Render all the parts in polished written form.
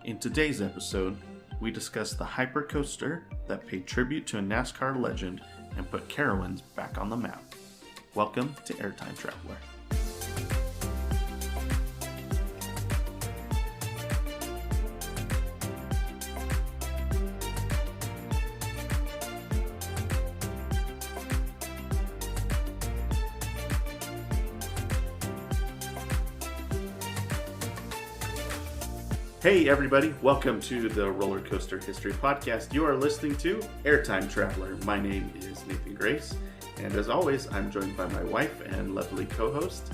In today's episode, we discuss the hypercoaster that paid tribute to a NASCAR legend and put Carowinds back on the map. Welcome to Airtime Traveler. Hey everybody, welcome to the Roller Coaster History Podcast. You are listening to Airtime Traveler. My name is Nathan Grace, and as always, I'm joined by my wife and lovely co-host.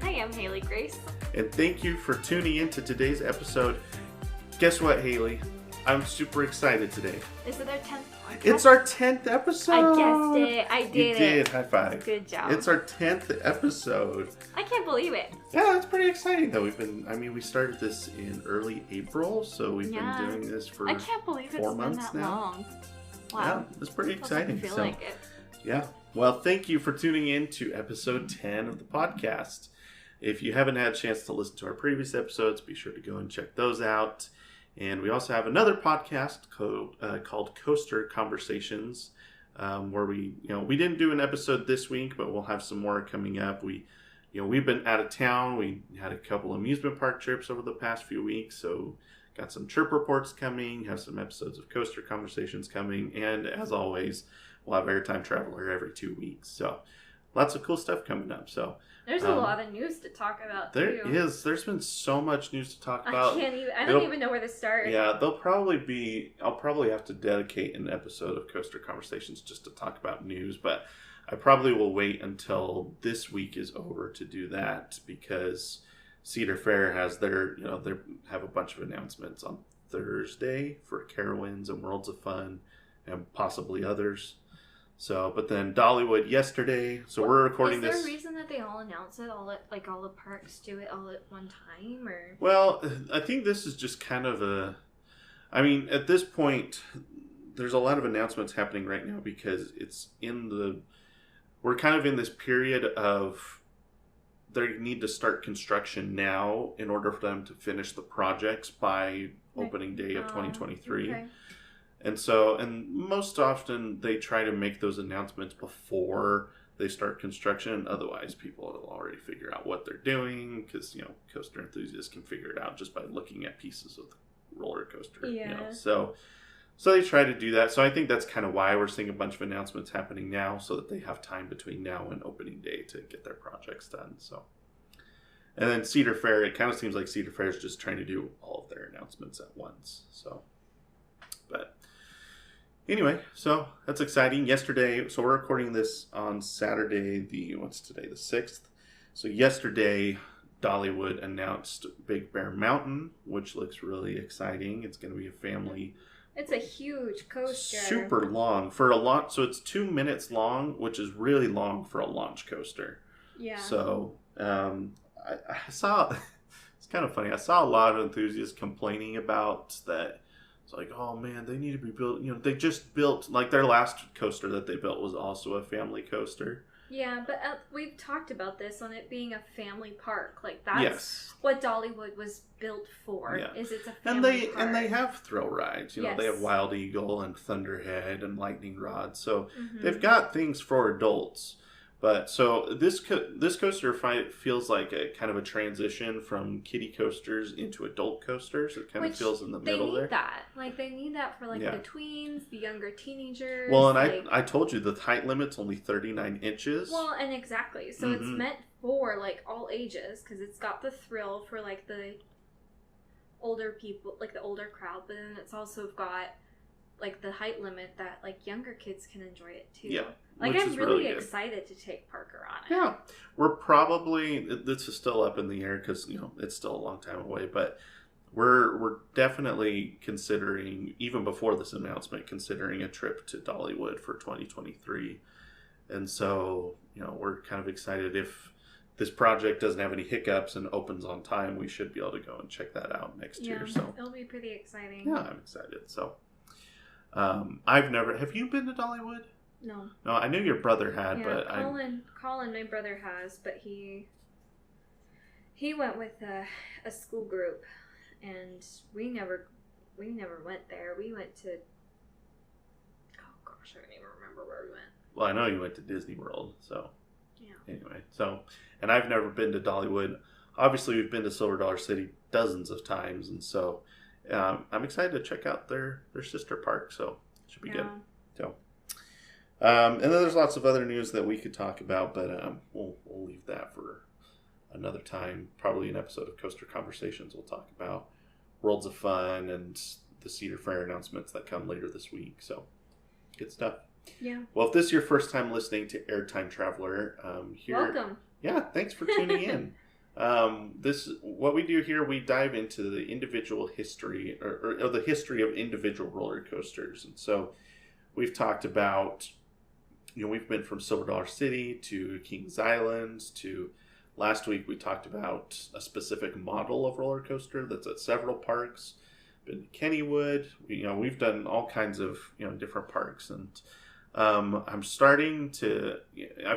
Hi, I'm Haley Grace. And thank you for tuning in to today's episode. Guess what, Haley? I'm super excited today. Is it our 10th podcast? It's our 10th episode! I guessed it. I did it. You did. High five. Good job. It's our 10th episode. I can't believe it. Yeah, it's pretty exciting though. We started this in early April, so we've been doing this for I can't believe 4 months been that now. Long. Wow. Yeah, it's pretty exciting. Doesn't feel like it. Yeah. Well, thank you for tuning in to episode 10 of the podcast. If you haven't had a chance to listen to our previous episodes, be sure to go and check those out. And we also have another podcast called Coaster Conversations, where we didn't do an episode this week, but we'll have some more coming up. We've been out of town. We had a couple amusement park trips over the past few weeks, so got some trip reports coming, have some episodes of Coaster Conversations coming, and as always, we'll have Airtime Traveler every 2 weeks. So lots of cool stuff coming up. So there's a lot of news to talk about, too. There is. There's been so much news to talk about. I don't even know where to start. Yeah, I'll probably have to dedicate an episode of Coaster Conversations just to talk about news, but I probably will wait until this week is over to do that because Cedar Fair has they have a bunch of announcements on Thursday for Carowinds and Worlds of Fun and possibly others. So, but then Dollywood yesterday. So we're recording this. Is there a reason that they all announce it all the parks do it all at one time, or? Well, I think this is just kind of at this point, there's a lot of announcements happening right now because we're kind of in this period of they need to start construction now in order for them to finish the projects by opening day of 2023. Okay. And most often they try to make those announcements before they start construction. Otherwise, people will already figure out what they're doing because, coaster enthusiasts can figure it out just by looking at pieces of the roller coaster. Yeah. So they try to do that. So I think that's kind of why we're seeing a bunch of announcements happening now so that they have time between now and opening day to get their projects done. So, and then Cedar Fair, it kind of seems like Cedar Fair is just trying to do all of their announcements at once. So, but anyway, so that's exciting. Yesterday, so we're recording this on Saturday, the 6th. So yesterday, Dollywood announced Big Bear Mountain, which looks really exciting. It's going to be a family. It's a huge coaster. Super long for a launch. So it's 2 minutes long, which is really long for a launch coaster. Yeah. So I saw, it's kind of funny. I saw a lot of enthusiasts complaining about that. It's like, oh man, they need to be built. They just built, like their last coaster that they built was also a family coaster. Yeah, but we've talked about this on it being a family park. Like that's what Dollywood was built for. Yeah. It's a family park. And they have throw rides. They have Wild Eagle and Thunderhead and Lightning Rod. So they've got things for adults. But so this coaster feels like a kind of a transition from kiddie coasters into adult coasters. It kind of feels in the middle there. They need that for the tweens, the younger teenagers. Well, and I told you the height limit's only 39 inches. Well, and exactly. So it's meant for all ages because it's got the thrill for the older people, the older crowd. But then it's also got the height limit that younger kids can enjoy it too. Yeah. I'm really excited to take Parker on it. Yeah. We're probably, this is still up in the air because, it's still a long time away, but we're definitely considering, even before this announcement, considering a trip to Dollywood for 2023. And so, we're kind of excited if this project doesn't have any hiccups and opens on time, we should be able to go and check that out next year. So it'll be pretty exciting. Yeah, I'm excited. So have you been to Dollywood? No. No, I knew your brother had, but Colin, my brother has, but he went with a school group, and we never went there. We went to, oh gosh, I don't even remember where we went. Well, I know you went to Disney World, so yeah. Anyway, and I've never been to Dollywood. Obviously, we've been to Silver Dollar City dozens of times, and so I'm excited to check out their sister park. So it should be good. So, and then there's lots of other news that we could talk about, but we'll leave that for another time. Probably an episode of Coaster Conversations. We'll talk about Worlds of Fun and the Cedar Fair announcements that come later this week. So, good stuff. Yeah. Well, if this is your first time listening to Airtime Traveler, welcome. Yeah, thanks for tuning in. What we do here, we dive into the individual history or the history of individual roller coasters, and so we've talked about, we've been from Silver Dollar City to Kings Island to last week we talked about a specific model of roller coaster that's at several parks. Been to Kennywood. We've done all kinds of different parks, and I've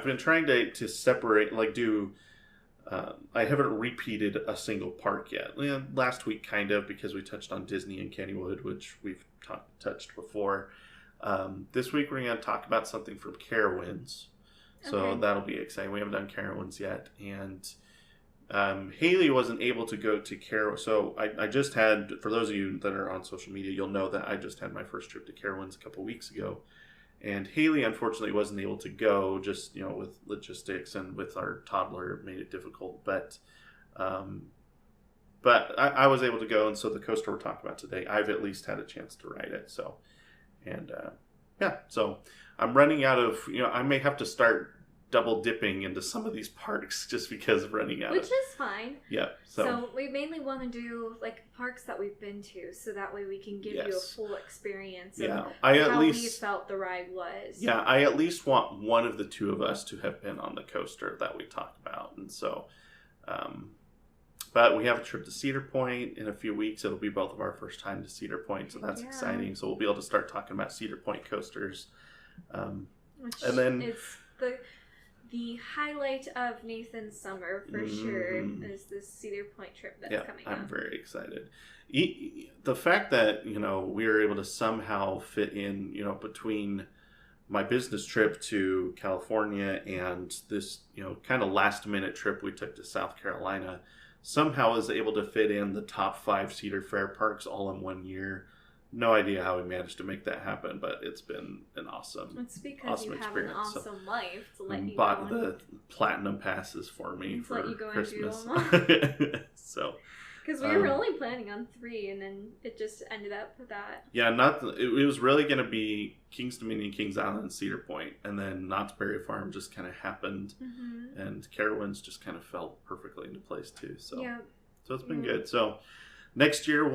been trying to separate, I haven't repeated a single park yet. Last week, kind of, because we touched on Disney and Kennywood, which we've touched before. This week, we're going to talk about something from Carowinds. So that'll be exciting. We haven't done Carowinds yet. And Haley wasn't able to go to Carowinds. So I just had, for those of you that are on social media, you'll know that I just had my first trip to Carowinds a couple weeks ago. And Haley, unfortunately, wasn't able to go, just, with logistics and with our toddler, it made it difficult. But I was able to go, and so the coaster we're talking about today, I've at least had a chance to ride it. So, and so I'm running out of, I may have to start double dipping into some of these parks just because of running out. Which is fine. Yeah. So we mainly want to do parks that we've been to, so that way we can give you a full experience of how we felt the ride was. Yeah, I at least want one of the two of us to have been on the coaster that we talk about. And so, but we have a trip to Cedar Point in a few weeks. It'll be both of our first time to Cedar Point, so that's exciting. So we'll be able to start talking about Cedar Point coasters. And then it's the highlight of Nathan's summer, for sure, is this Cedar Point trip that's coming up. I'm very excited. The fact that, we were able to somehow fit in, between my business trip to California and this, kind of last minute trip we took to South Carolina, somehow was able to fit in the top 5 Cedar Fair parks all in 1 year. No idea how we managed to make that happen, but it's been an awesome It's because you have an awesome life to let you bought the platinum passes for me for let you go Christmas. And do them. So, because we were only planning on 3, and then it just ended up with that. Yeah, it was really going to be Kings Dominion, Kings Island, and Cedar Point, and then Knott's Berry Farm just kind of happened, and Carowinds just kind of fell perfectly into place too. So, so it's been good. So next year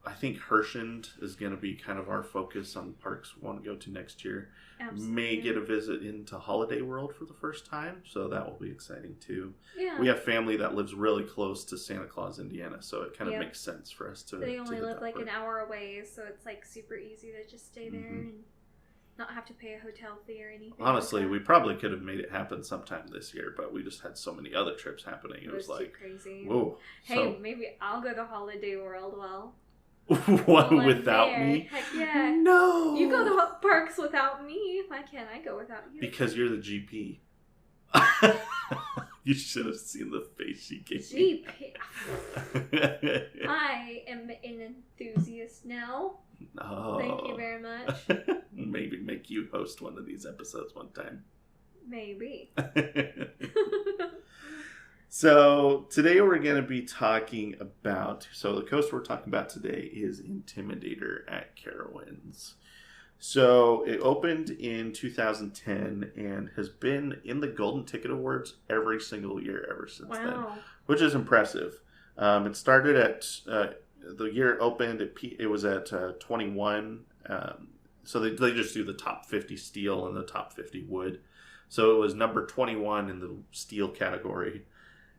I think Hershend is going to be kind of our focus on parks we want to go to next year. Absolutely. May get a visit into Holiday World for the first time, so that will be exciting too. Yeah. We have family that lives really close to Santa Claus, Indiana, so it kind of makes sense for us to. They only live an hour away, so it's super easy to just stay there and not have to pay a hotel fee or anything. Honestly, we probably could have made it happen sometime this year, but we just had so many other trips happening. It was too crazy. Whoa. Hey, maybe I'll go to Holiday World without me? Heck yeah. No. You go to parks without me. Why can't I go without you? Because you're the GP. You should have seen the face she gave me. GP. I am an enthusiast now. Oh. Thank you very much. Maybe make you host one of these episodes one time. Maybe. So today we're going to be talking about, the coaster we're talking about today is Intimidator at Carowinds. So it opened in 2010 and has been in the Golden Ticket Awards every single year ever since then, which is impressive. It started at, the year it opened, it was at 21. So they just do the top 50 steel and the top 50 wood. So it was number 21 in the steel category.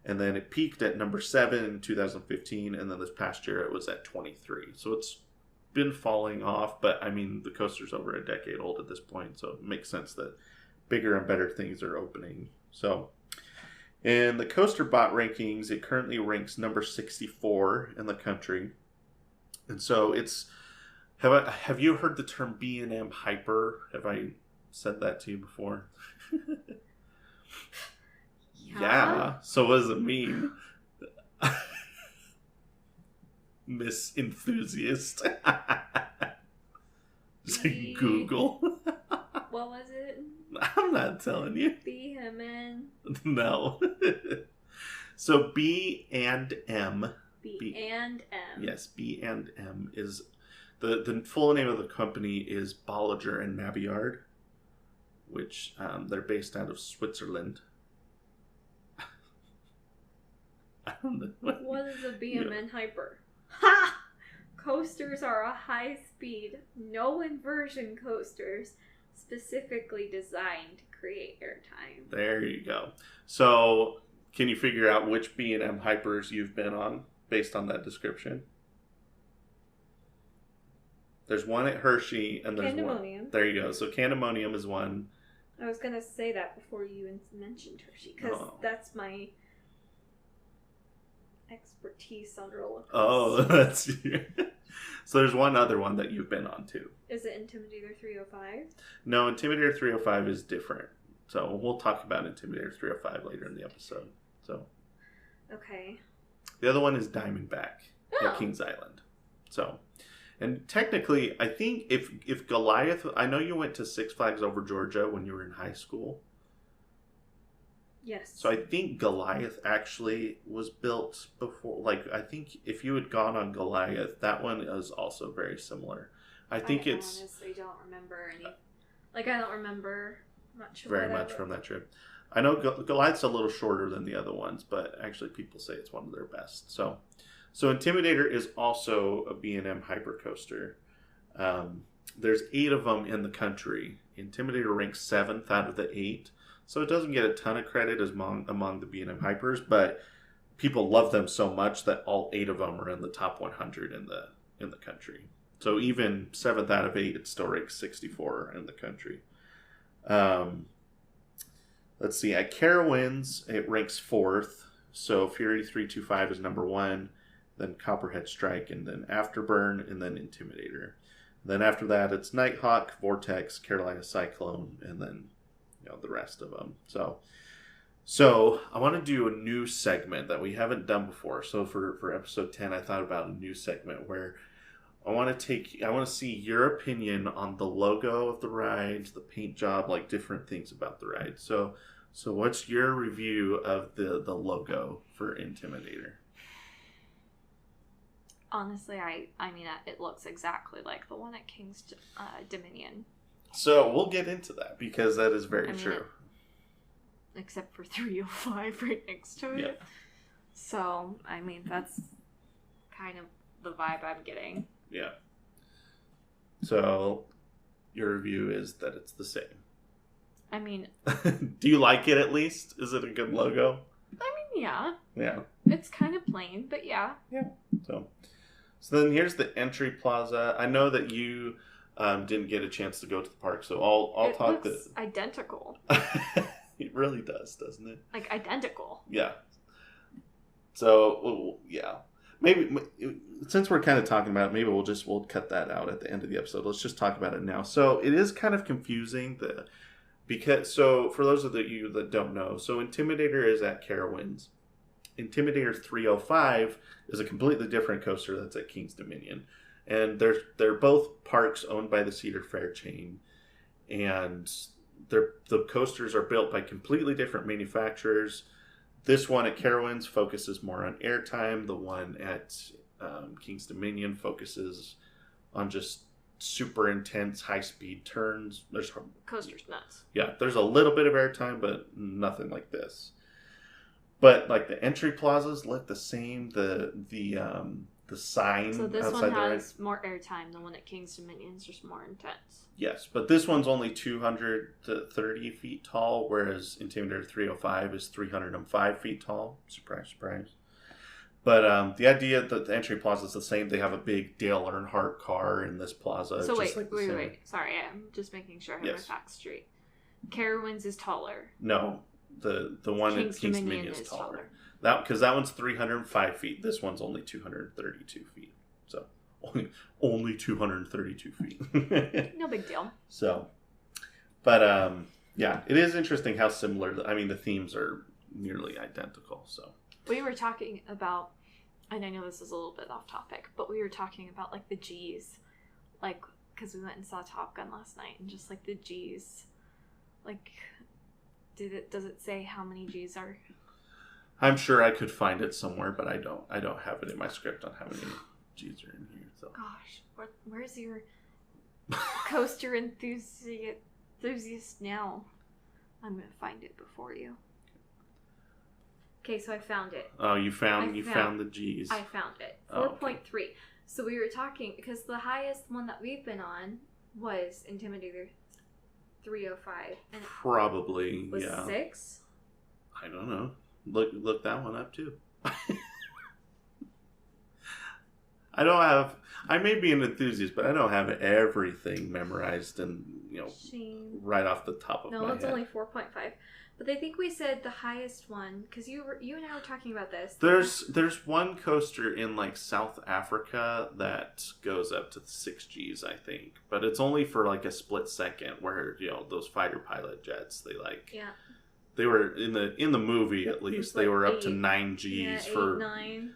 And then it peaked at number 7 in 2015, and then this past year it was at 23. So it's been falling off, but I mean, the coaster's over a decade old at this point, so it makes sense that bigger and better things are opening. So in the Coaster Bot rankings, it currently ranks number 64 in the country. And so it's... Have you heard the term B&M Hyper? Have I said that to you before? Yeah. So what does it mean? Miss Enthusiast. Just Google. What was it? I'm not telling you. B him in. No. So B and M. B and M. Yes, B and M is the full name of the company is Bolliger and Mabillard, which they're based out of Switzerland. I don't know. What is a BMN Hyper? Ha! Coasters are a high-speed, no-inversion coasters specifically designed to create airtime. There you go. So, can you figure out which B&M Hypers you've been on based on that description? There's one at Hershey, and there's one. There you go. So, Candemonium is one. I was going to say that before you mentioned Hershey, because that's my expertise on roller coasters. Oh, that's... So there's one other one that you've been on too. Is it Intimidator 305? No, Intimidator 305 is different. So we'll talk about Intimidator 305 later in the episode. So. Okay. The other one is Diamondback at Kings Island. So, and technically, I think if Goliath, I know you went to Six Flags Over Georgia when you were in high school. Yes. So I think Goliath actually was built before, like, I think if you had gone on Goliath, that one is also very similar. I honestly don't remember any, I don't remember much from that trip. I know Goliath's a little shorter than the other ones, but actually people say it's one of their best. So Intimidator is also a B&M hypercoaster. There's 8 of them in the country. Intimidator ranks 7th out of the 8. So it doesn't get a ton of credit among the B&M Hypers, but people love them so much that all 8 of them are in the top 100 in the country. So even 7th out of 8, it still ranks 64 in the country. Let's see, at Carowinds, it ranks 4th. So Fury 325 is number 1, then Copperhead Strike, and then Afterburn, and then Intimidator. Then after that, it's Nighthawk, Vortex, Carolina Cyclone, and then the rest of them. So I want to do a new segment that we haven't done before. So for episode 10, I thought about a new segment where I want to see your opinion on the logo of the rides, the paint job, like different things about the ride. So what's your review of the logo for Intimidator? Honestly, I mean, it looks exactly like the one at King's Dominion. So we'll get into that because that is very true. Except for 305 right next to it. Yeah. So, I mean, that's kind of the vibe I'm getting. Yeah. So, your review is that it's the same. I mean... Do you like it at least? Is it a good logo? I mean, yeah. Yeah. It's kind of plain, but yeah. Yeah. So then here's the entry plaza. I know that you... didn't get a chance to go to the park, so I'll talk. It looks identical. It really does, doesn't it? Like identical. Yeah. So yeah, maybe since we're kind of talking about it, maybe we'll cut that out at the end of the episode. Let's just talk about it now. So it is kind of confusing because for those of you that don't know, so Intimidator is at Carowinds. Intimidator 305 is a completely different coaster that's at King's Dominion. And they're both parks owned by the Cedar Fair chain, and the coasters are built by completely different manufacturers. This one at Carowinds focuses more on airtime. The one at King's Dominion focuses on just super intense high-speed turns. There's coaster's nuts. Yeah, there's a little bit of airtime, but nothing like this. But like the entry plazas look the same. The sign. So this one has more airtime. The one at King's Dominion is just more intense. Yes, but this one's only 230 feet tall, whereas Intimidator 305 is 305 feet tall. Surprise, surprise. But the idea that the entry plaza is the same. They have a big Dale Earnhardt car in this plaza. So wait. Sorry, I'm just making sure I have my facts straight. Carowinds is taller. No, the one at King's Dominion is taller. Because that one's 305 feet. This one's only 232 feet. So only 232 feet. No big deal. So, but yeah, it is interesting how similar. The themes are nearly identical. So we were talking about, and I know this is a little bit off topic, but we were talking about like the G's, like because we went and saw Top Gun last night, and just like the G's, like does it say how many G's are? I'm sure I could find it somewhere, but I don't have it in my script on how many G's are in here. So gosh, where's your coaster enthusiast now? I'm gonna find it before you. Okay, so I found it. Oh, you found the G's. I found it. 4.3. Okay. So we were talking because the highest one that we've been on was Intimidator 305, and probably was 6. I don't know. Look that one up too. I may be an enthusiast, but I don't have everything memorized and right off the top of my head. No, it's only 4.5. But I think we said the highest one because you and I were talking about this. There's one coaster in like South Africa that goes up to 6 Gs, I think, but it's only for like a split second where those fighter pilot jets they were in the movie at least they were up to 9 Gs for 9.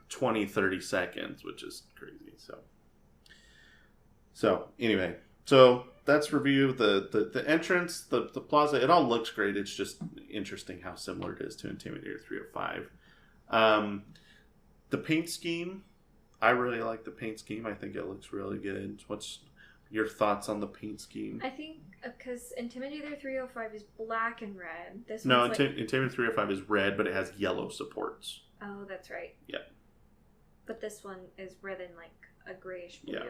20-30 seconds, which is crazy. So anyway, so that's review the entrance, the plaza. It all looks great. It's just interesting how similar it is to Intimidator 305. The paint scheme, I really like the paint scheme. I think it looks really good. What's your thoughts on the paint scheme? I think because Intimidator 305 is black and red. Intimidator 305 is red, but it has yellow supports. Oh, that's right. Yeah. But this one is red and like a grayish blue. Yeah.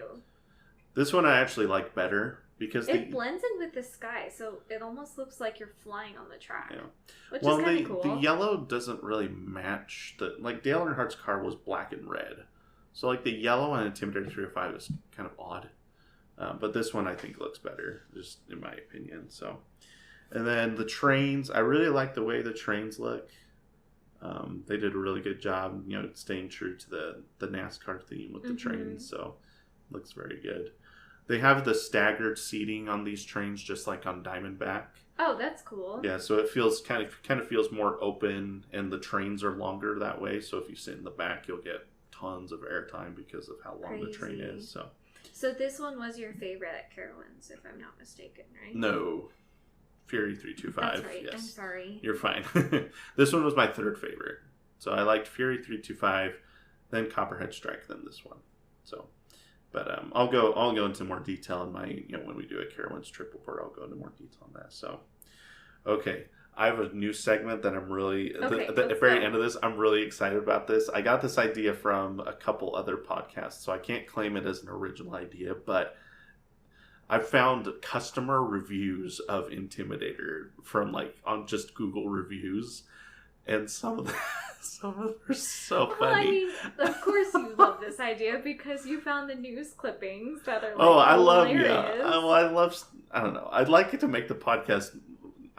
This one I actually like better because it blends in with the sky, so it almost looks like you're flying on the track. Yeah. Which is kind of cool. The yellow doesn't really match Dale Earnhardt's car was black and red. So like the yellow on Intimidator 305 is kind of odd. But this one I think looks better, just in my opinion. So, and then the trains, I really like the way the trains look. They did a really good job, staying true to the NASCAR theme with the trains. So, it looks very good. They have the staggered seating on these trains, just like on Diamondback. Oh, that's cool. Yeah, so it feels kind of feels more open, and the trains are longer that way. So if you sit in the back, you'll get tons of airtime because of how long the train is. So this one was your favorite at Carowinds, if I'm not mistaken, right? No. Fury 325. That's right. Yes. I'm sorry. You're fine. This one was my third favorite. So I liked Fury 325, then Copperhead Strike, then this one. So, but I'll go into more detail in my when we do a Carowinds trip report. I'll go into more detail on that. So, okay. I have a new segment that I'm really at the very end of this. I'm really excited about this. I got this idea from a couple other podcasts, so I can't claim it as an original idea, but I found customer reviews of Intimidator from on just Google reviews, and some of them are so funny. I mean, of course you love this idea because you found the news clippings that are I don't know. I'd like it to make the podcast.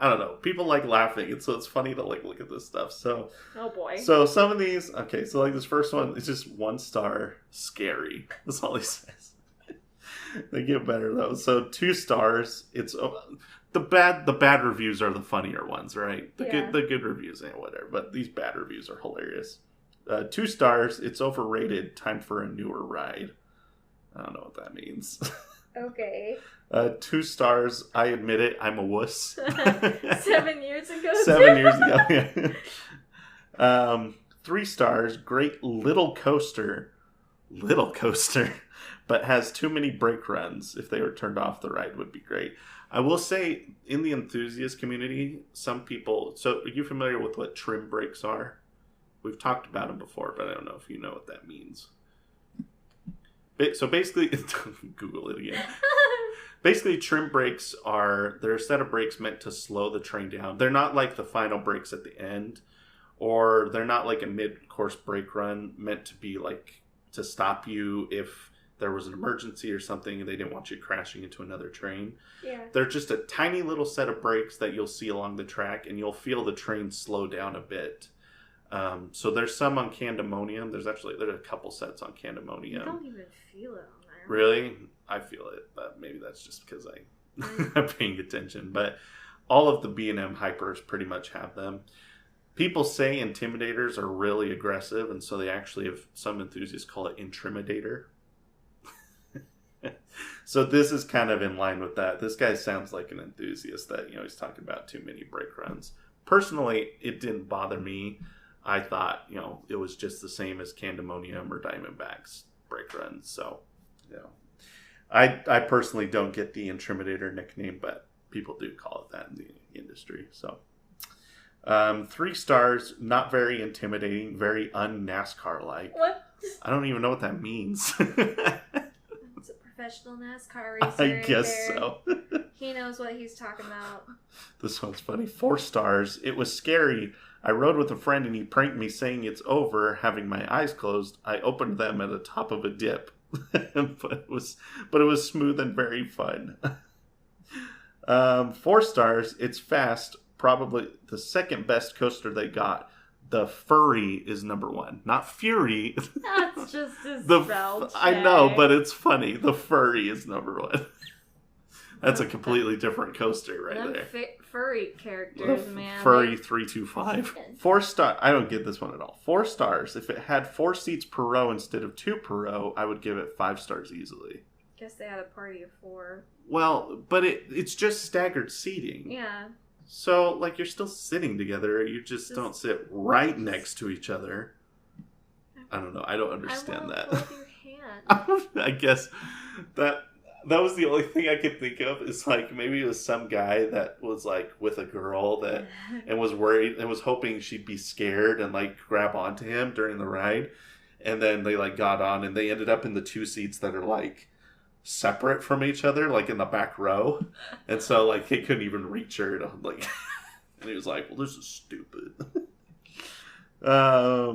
I don't know. People like laughing, and so it's funny to look at this stuff. So, oh boy. So some of these, okay. So this first one is just 1 star, scary. That's all he says. They get better though. So 2 stars. It's the bad reviews are the funnier ones, right? The good reviews ain't whatever. But these bad reviews are hilarious. 2 stars. It's overrated. Time for a newer ride. I don't know what that means. Okay. 2 stars. I admit it. I'm a wuss. 7 years ago. 7 years ago. Yeah. 3 stars. Great little coaster, but has too many brake runs. If they were turned off, the ride would be great. I will say, in the enthusiast community, some people. So, are you familiar with what trim brakes are? We've talked about them before, but I don't know if you know what that means. So basically, Google it again. Basically, trim brakes they're a set of brakes meant to slow the train down. They're not like the final brakes at the end, or they're not like a mid-course brake run meant to be to stop you if there was an emergency or something and they didn't want you crashing into another train. Yeah. They're just a tiny little set of brakes that you'll see along the track, and you'll feel the train slow down a bit. So there's some on Candemonium. There's a couple sets on Candemonium. I don't even feel it on there. Really? I feel it, but maybe that's just because I'm paying attention. But all of the B&M hypers pretty much have them. People say Intimidators are really aggressive, and so they actually have, some enthusiasts call it Intimidator. So this is kind of in line with that. This guy sounds like an enthusiast that, he's talking about too many break runs. Personally, it didn't bother me. I thought, it was just the same as Candemonium or Diamondback's break runs. So, I personally don't get the Intimidator nickname, but people do call it that in the industry. So, 3 stars, not very intimidating, very un-NASCAR-like. What? I don't even know what that means. It's a professional NASCAR racer. I guess so. He knows what he's talking about. This one's funny. 4 stars. It was scary. I rode with a friend and he pranked me saying it's over, having my eyes closed. I opened them at the top of a dip. but it was smooth and very fun. 4 stars. It's fast. Probably the second best coaster they got. The Furry is number 1, not Fury. That's just a spell check. I know, but it's funny. The Furry is number 1. That's a completely different coaster right there. Furry characters, man. Furry 325. 4 star. I don't get this one at all. 4 stars. If it had 4 seats per row instead of 2 per row, I would give it 5 stars easily. Guess they had a party of 4. Well, but it's just staggered seating. Yeah. So, you're still sitting together. You just don't sit right next to each other. I don't know. I don't understand that. Hold your hand. I guess that was the only thing I could think of. Is maybe it was some guy that was with a girl and was worried and was hoping she'd be scared and grab onto him during the ride. And then they got on and they ended up in the 2 seats that are separate from each other, in the back row, and so he couldn't even reach her, and he was like, "Well, this is stupid." I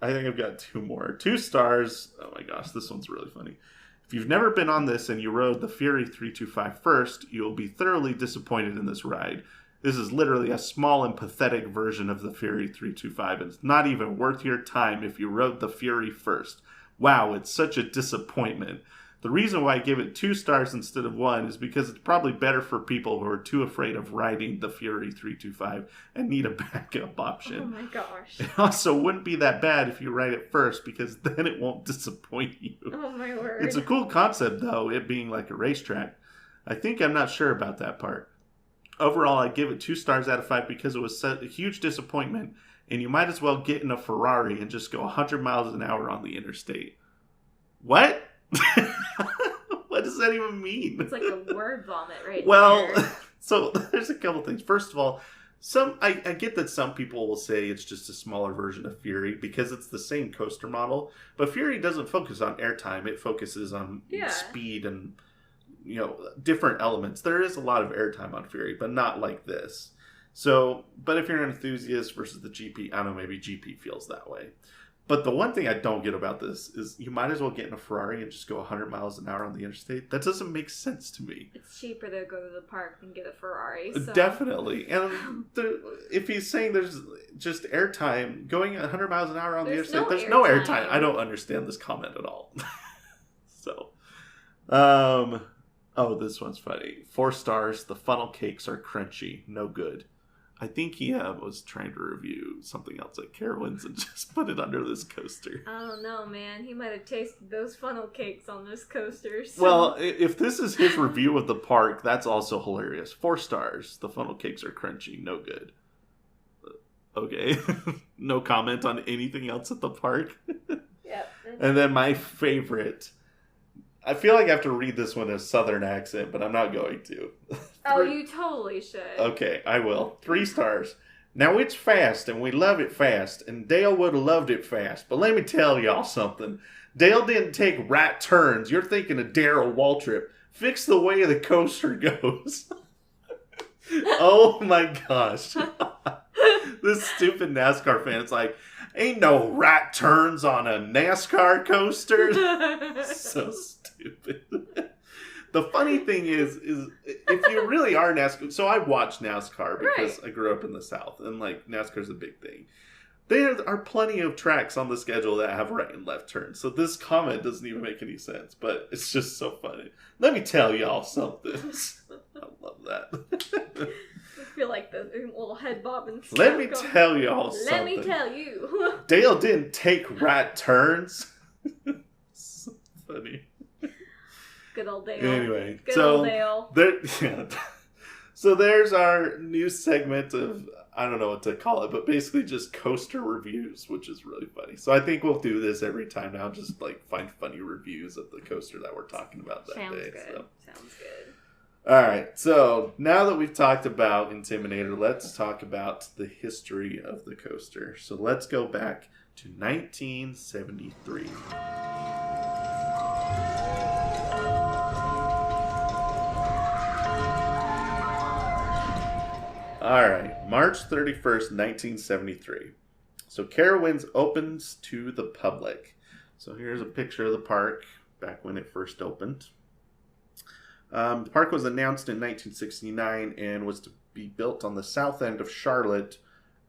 think I've got 2 more. 2 stars. Oh my gosh, this one's really funny. If you've never been on this and you rode the Fury 325 first, you will be thoroughly disappointed in this ride. This is literally a small and pathetic version of the Fury 325, and it's not even worth your time if you rode the Fury first. Wow, it's such a disappointment. The reason why I give it 2 stars instead of 1 is because it's probably better for people who are too afraid of riding the Fury 325 and need a backup option. Oh my gosh. It also wouldn't be that bad if you ride it first, because then it won't disappoint you. Oh my word. It's a cool concept, though, it being like a racetrack. I think I'm not sure about that part. Overall, I give it 2 stars out of 5 because it was a huge disappointment, and you might as well get in a Ferrari and just go 100 miles an hour on the interstate. What? What does that even mean? It's like a word vomit right there. Well, so there's a couple things. First of all, I get that some people will say it's just a smaller version of Fury because it's the same coaster model, but Fury doesn't focus on airtime. It focuses on speed and different elements. There is a lot of airtime on Fury, but not like this. So, but if you're an enthusiast versus the GP, I don't know, maybe GP feels that way. But the one thing I don't get about this is you might as well get in a Ferrari and just go 100 miles an hour on the interstate. That doesn't make sense to me. It's cheaper to go to the park than get a Ferrari. So. Definitely. And if he's saying there's just airtime, going 100 miles an hour on the interstate, there's no airtime. I don't understand this comment at all. So, this one's funny. 4 stars. The funnel cakes are crunchy. No good. I think he was trying to review something else at Carowinds and just put it under this coaster. I don't know, man. He might have tasted those funnel cakes on this coaster. So. Well, if this is his review of the park, that's also hilarious. 4 stars. The funnel cakes are crunchy. No good. Okay. No comment on anything else at the park. Yep. And then my favorite. I feel like I have to read this one in a southern accent, but I'm not going to. Oh, you totally should. Okay, I will. 3 stars. Now, it's fast, and we love it fast, and Dale would have loved it fast. But let me tell y'all something. Dale didn't take right turns. You're thinking of Darryl Waltrip. Fix the way the coaster goes. Oh, my gosh. This stupid NASCAR fan is like, ain't no right turns on a NASCAR coaster. So stupid. The funny thing is if you really are NASCAR, so I watch NASCAR because I grew up in the South and NASCAR's a big thing. there are plenty of tracks on the schedule that have right and left turns. So this comment doesn't even make any sense, but it's just so funny. Let me tell y'all something. I love that. I feel like the little head bob and stuff. Let me tell y'all something. Let me tell you. Dale didn't take right turns. So funny. Good old Dale. Anyway, Good old Dale. So there's our new segment of, I don't know what to call it, but basically just coaster reviews, which is really funny. So I think we'll do this every time now, just like find funny reviews of the coaster that we're talking about that Sounds day. Good. Sounds good. All right, so now that we've talked about Intimidator, let's talk about the history of the coaster. So let's go back to 1973. All right, March 31st, 1973. So Carowinds opens to the public. So here's a picture of the park back when it first opened. The park was announced in 1969 and was to be built on the south end of Charlotte,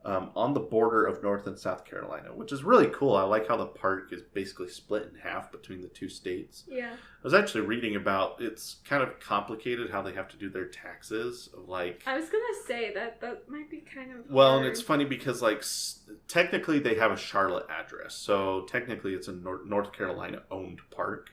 on the border of North and South Carolina, which is really cool. I like how the park is basically split in half between the two states. Yeah. I was actually reading about, it's kind of complicated how they have to do their taxes. Of like, I was going to say that might be kind of well, hard. And it's funny because like technically they have a Charlotte address. So technically it's a North Carolina owned park.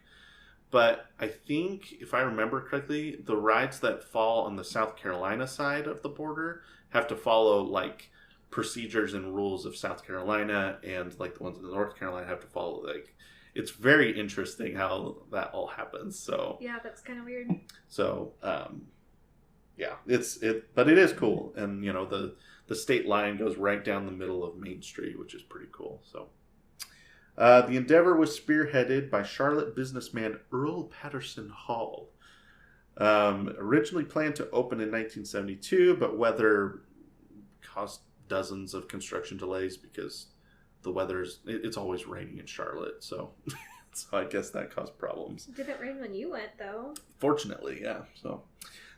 But I think, if I remember correctly, the rides that fall on the South Carolina side of the border have to follow, like, procedures and rules of South Carolina, and, like, the ones in North Carolina have to follow, like, it's very interesting how that all happens, so. Yeah, that's kind of weird. So, yeah, but it is cool, and, you know, the state line goes right down the middle of Main Street, which is pretty cool, so. The endeavor was spearheaded by Charlotte businessman Earl Patterson Hall. Originally planned to open in 1972, but weather caused dozens of construction delays because the it's always raining in Charlotte, so I guess that caused problems. It didn't rain when you went, though. Fortunately, yeah. So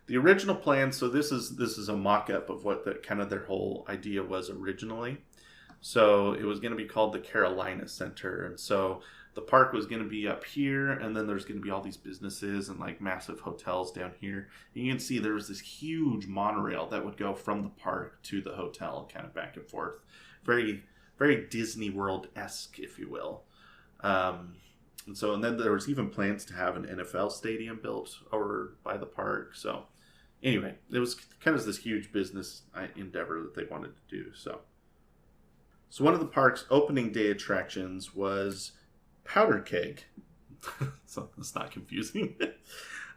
the original plan, so this is a mock-up of what their whole idea was originally. So it was going to be called the Carolina Center. And so the park was going to be up here, and then there's going to be all these businesses and like massive hotels down here. And you can see there was this huge monorail that would go from the park to the hotel, kind of back and forth. Very, very Disney World-esque, if you will. And then there was even plans to have an NFL stadium built over by the park. So anyway, it was kind of this huge business endeavor that they wanted to do. So one of the park's opening day attractions was Powder Keg. So it's not confusing.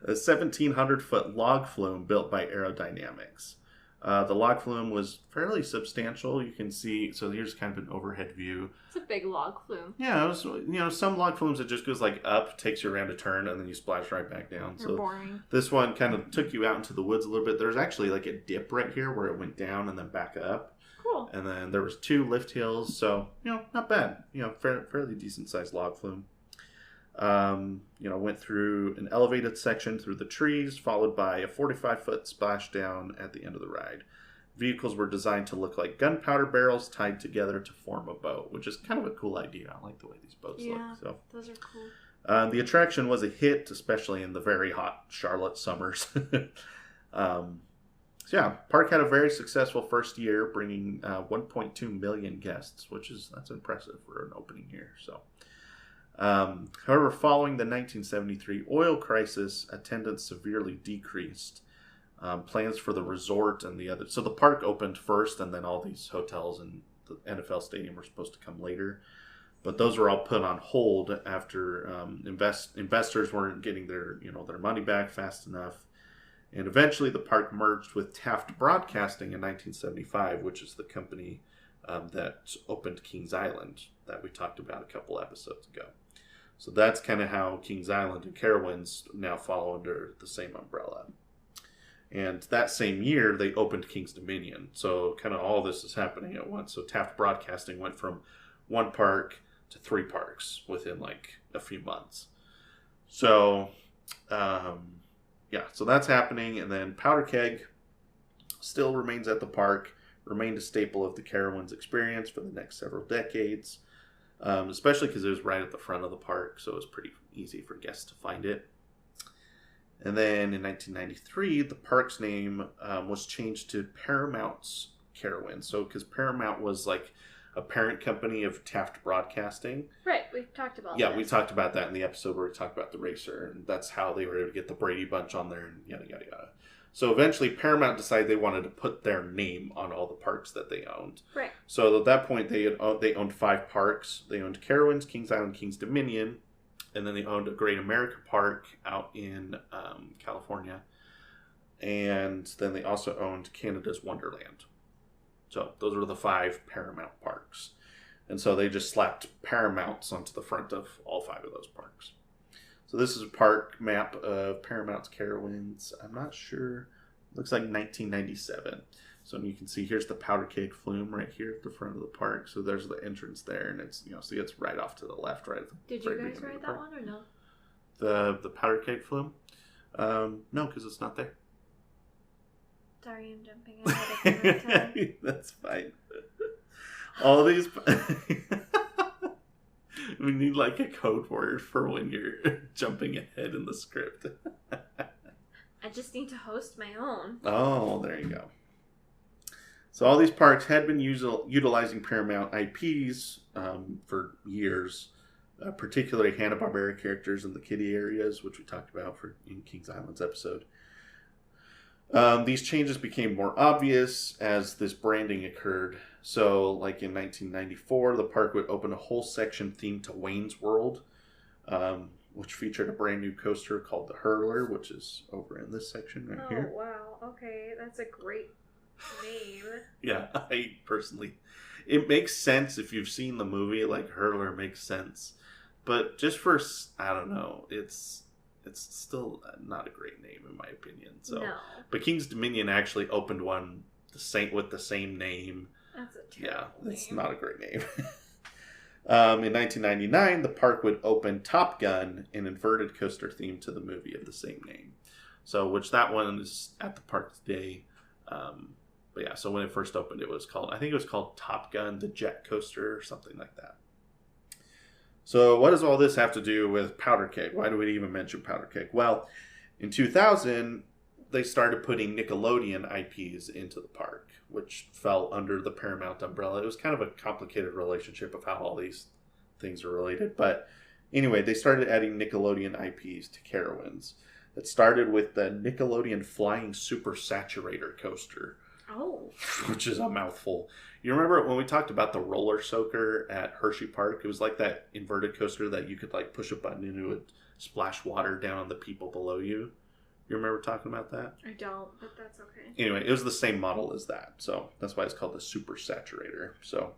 A 1,700-foot log flume built by Aerodynamics. The log flume was fairly substantial. You can see, so here's kind of an overhead view. It's a big log flume. Yeah, it was, some log flumes it just goes like up, takes you around a turn, and then you splash right back down. They're boring. This one kind of took you out into the woods a little bit. There's actually like a dip right here where it went down and then back up. Cool. And then there was 2 lift hills, so, not bad. Fairly decent-sized log flume. Went through an elevated section through the trees, followed by a 45-foot splashdown at the end of the ride. Vehicles were designed to look like gunpowder barrels tied together to form a boat, which is kind of a cool idea. I like the way these boats look. So those are cool. The attraction was a hit, especially in the very hot Charlotte summers. Park had a very successful first year, bringing 1.2 million guests, that's impressive for an opening year. So, however, following the 1973 oil crisis, attendance severely decreased. Plans for the resort and so the park opened first, and then all these hotels and the NFL stadium were supposed to come later. But those were all put on hold after investors weren't getting their money back fast enough. And eventually the park merged with Taft Broadcasting in 1975, which is the company that opened Kings Island that we talked about a couple episodes ago. So that's kind of how Kings Island and Carowinds now fall under the same umbrella. And that same year, they opened Kings Dominion. So kind of all this is happening at once. So Taft Broadcasting went from 1 park to 3 parks within like a few months. So... so that's happening, and then Powder Keg still remains at the park, remained a staple of the Carowinds experience for the next several decades, especially because it was right at the front of the park, so it was pretty easy for guests to find it. And then in 1993, the park's name was changed to Paramount's Carowinds. So, because Paramount was like a parent company of Taft Broadcasting. Right, we've talked about that. Yeah, we talked about that in the episode where we talked about the racer, and that's how they were able to get the Brady Bunch on there, and yada, yada, yada. So eventually, Paramount decided they wanted to put their name on all the parks that they owned. Right. So at that point, they owned 5 parks. They owned Carowinds, Kings Island, Kings Dominion, and then they owned a Great America Park out in California. And then they also owned Canada's Wonderland. So those were the 5 Paramount parks. And so they just slapped Paramounts onto the front of all 5 of those parks. So this is a park map of Paramount's Carowinds. I'm not sure. Looks like 1997. So you can see here's the Powder Keg Flume right here at the front of the park. So there's the entrance there, and it's see it's right off to the left, right at the. Did you guys ride that one or no? The Powder Keg Flume? No, because it's not there. Sorry, I'm jumping ahead of time. That's fine. All these. We need like a code word for when you're jumping ahead in the script. I just need to host my own. Oh, there you go. So all these parks had been utilizing Paramount IPs for years, particularly Hanna-Barbera characters in the kiddie areas, which we talked about in Kings Island's episode. These changes became more obvious as this branding occurred. So, like in 1994, the park would open a whole section themed to Wayne's World, which featured a brand new coaster called the Hurler, which is over in this section right here. Oh, wow. Okay, that's a great name. Yeah, I personally... It makes sense if you've seen the movie, like Hurler makes sense. But just for, I don't know, it's still not a great name in my opinion. So, no. But King's Dominion actually opened one with the same name. That's a terrible name. It's not a great name. In 1999, the park would open Top Gun, an inverted coaster theme to the movie of the same name. So, which that one is at the park today. But yeah, so when it first opened, I think it was called Top Gun, the Jet Coaster, or something like that. So what does all this have to do with Powder Keg? Why do we even mention Powder Keg? Well, in 2000, they started putting Nickelodeon IPs into the park, which fell under the Paramount umbrella. It was kind of a complicated relationship of how all these things are related. But anyway, they started adding Nickelodeon IPs to Carowinds. It started with the Nickelodeon Flying Super Saturator Coaster. Oh. Which is a mouthful. You remember when we talked about the roller soaker at Hershey Park? It was like that inverted coaster that you could like push a button and it would splash water down on the people below you. You remember talking about that? I don't, but that's okay. Anyway, it was the same model as that. So that's why it's called the Super Saturator. So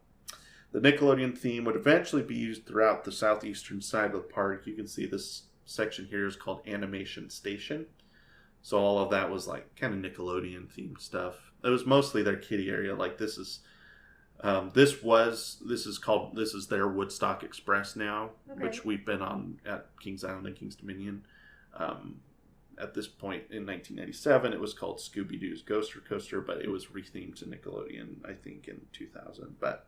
the Nickelodeon theme would eventually be used throughout the southeastern side of the park. You can see this section here is called Animation Station. So all of that was like kind of Nickelodeon themed stuff. It was mostly their kiddie area. Like this is their Woodstock Express now, okay, which we've been on at Kings Island and Kings Dominion. At this point in 1997, it was called Scooby-Doo's Ghoster Coaster, but it was rethemed to Nickelodeon, I think, in 2000. But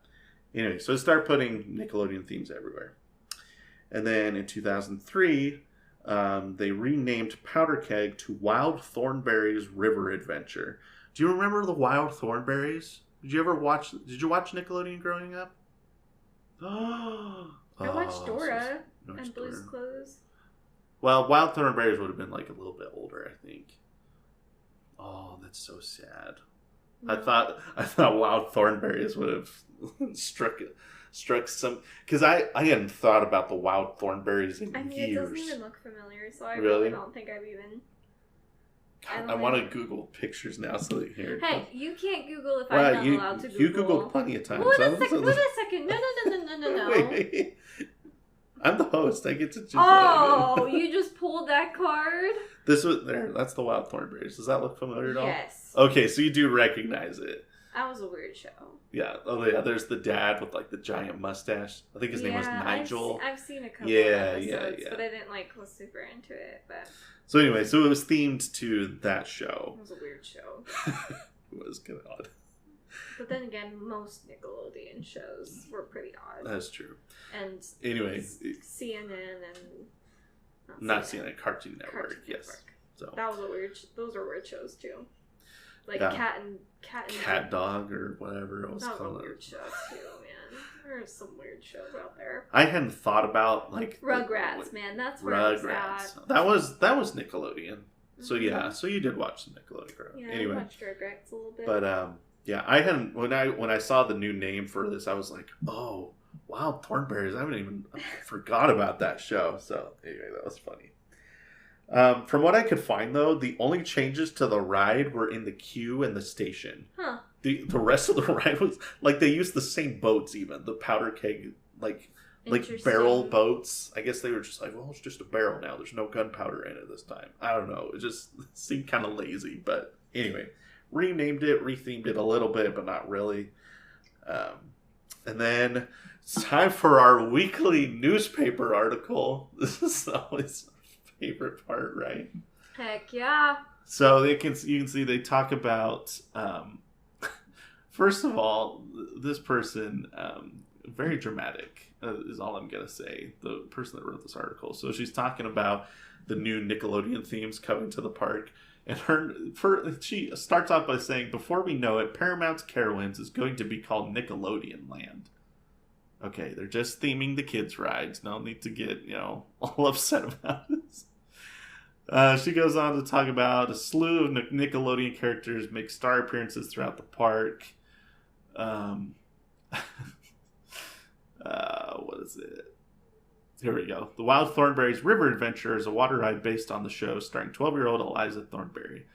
anyway, so it started putting Nickelodeon themes everywhere. And then in 2003, they renamed Powder Keg to Wild Thornberry's River Adventure. Do you remember the Wild Thornberries? Did you watch Nickelodeon growing up? I watched Dora and Blue's Clues. Well, Wild Thornberries would have been like a little bit older, I think. Oh, that's so sad. No. I thought Wild Thornberries would have struck some, because I hadn't thought about the Wild Thornberries in years. It doesn't even look familiar, so I really don't think I've even. God, I want to Google pictures now so that you hear. Hey, you can't Google if I'm not allowed to Google. You Googled plenty of times. Wait a second. No. Wait. I'm the host. I get to choose. Oh, you just pulled that card? That's the Wild Thornberries. Does that look familiar at all? Yes. Okay, so you do recognize it. That was a weird show. Yeah. Oh, yeah. There's the dad with like the giant mustache. I think his name was Nigel. I've seen a couple of episodes, but I didn't was super into it. But so anyway, so it was themed to that show. It was a weird show. It was kind of odd. But then again, most Nickelodeon shows were pretty odd. That's true. And anyway, CNN and not CNN, Cartoon Network. Yes. Network. So that was a weird. Those were weird shows too. Like cat dog or whatever it was called. That was a weird show too, man. There's some weird shows out there. I hadn't thought about like Rugrats, man. That's where Rugrats. That was Nickelodeon. So yeah, so you did watch the Nickelodeon program. Yeah, anyway, I watched Rugrats a little bit. But yeah, I hadn't when I saw the new name for this, I was like, oh, Wild Thornberrys. I haven't even forgot about that show. So anyway, that was funny. From what I could find, though, the only changes to the ride were in the queue and the station. Huh. The rest of the ride was like they used the same boats, even the powder keg, like barrel boats. I guess they were just like, well, it's just a barrel now. There's no gunpowder in it this time. I don't know. It just seemed kind of lazy. But anyway, renamed it, rethemed it a little bit, but not really. And then it's time for our weekly newspaper article. This is always favorite part, right? Heck yeah. So you can see they talk about first of all, this person very dramatic is all I'm gonna say. The person that wrote this article. So she's talking about the new Nickelodeon themes coming to the park, and she starts off by saying, "Before we know it, Paramount's Carowinds is going to be called Nickelodeon Land." Okay, they're just theming the kids' rides. No need to get, all upset about this. She goes on to talk about a slew of Nickelodeon characters make star appearances throughout the park. What is it? Here we go. The Wild Thornberrys River Adventure is a water ride based on the show starring 12-year-old Eliza Thornberry.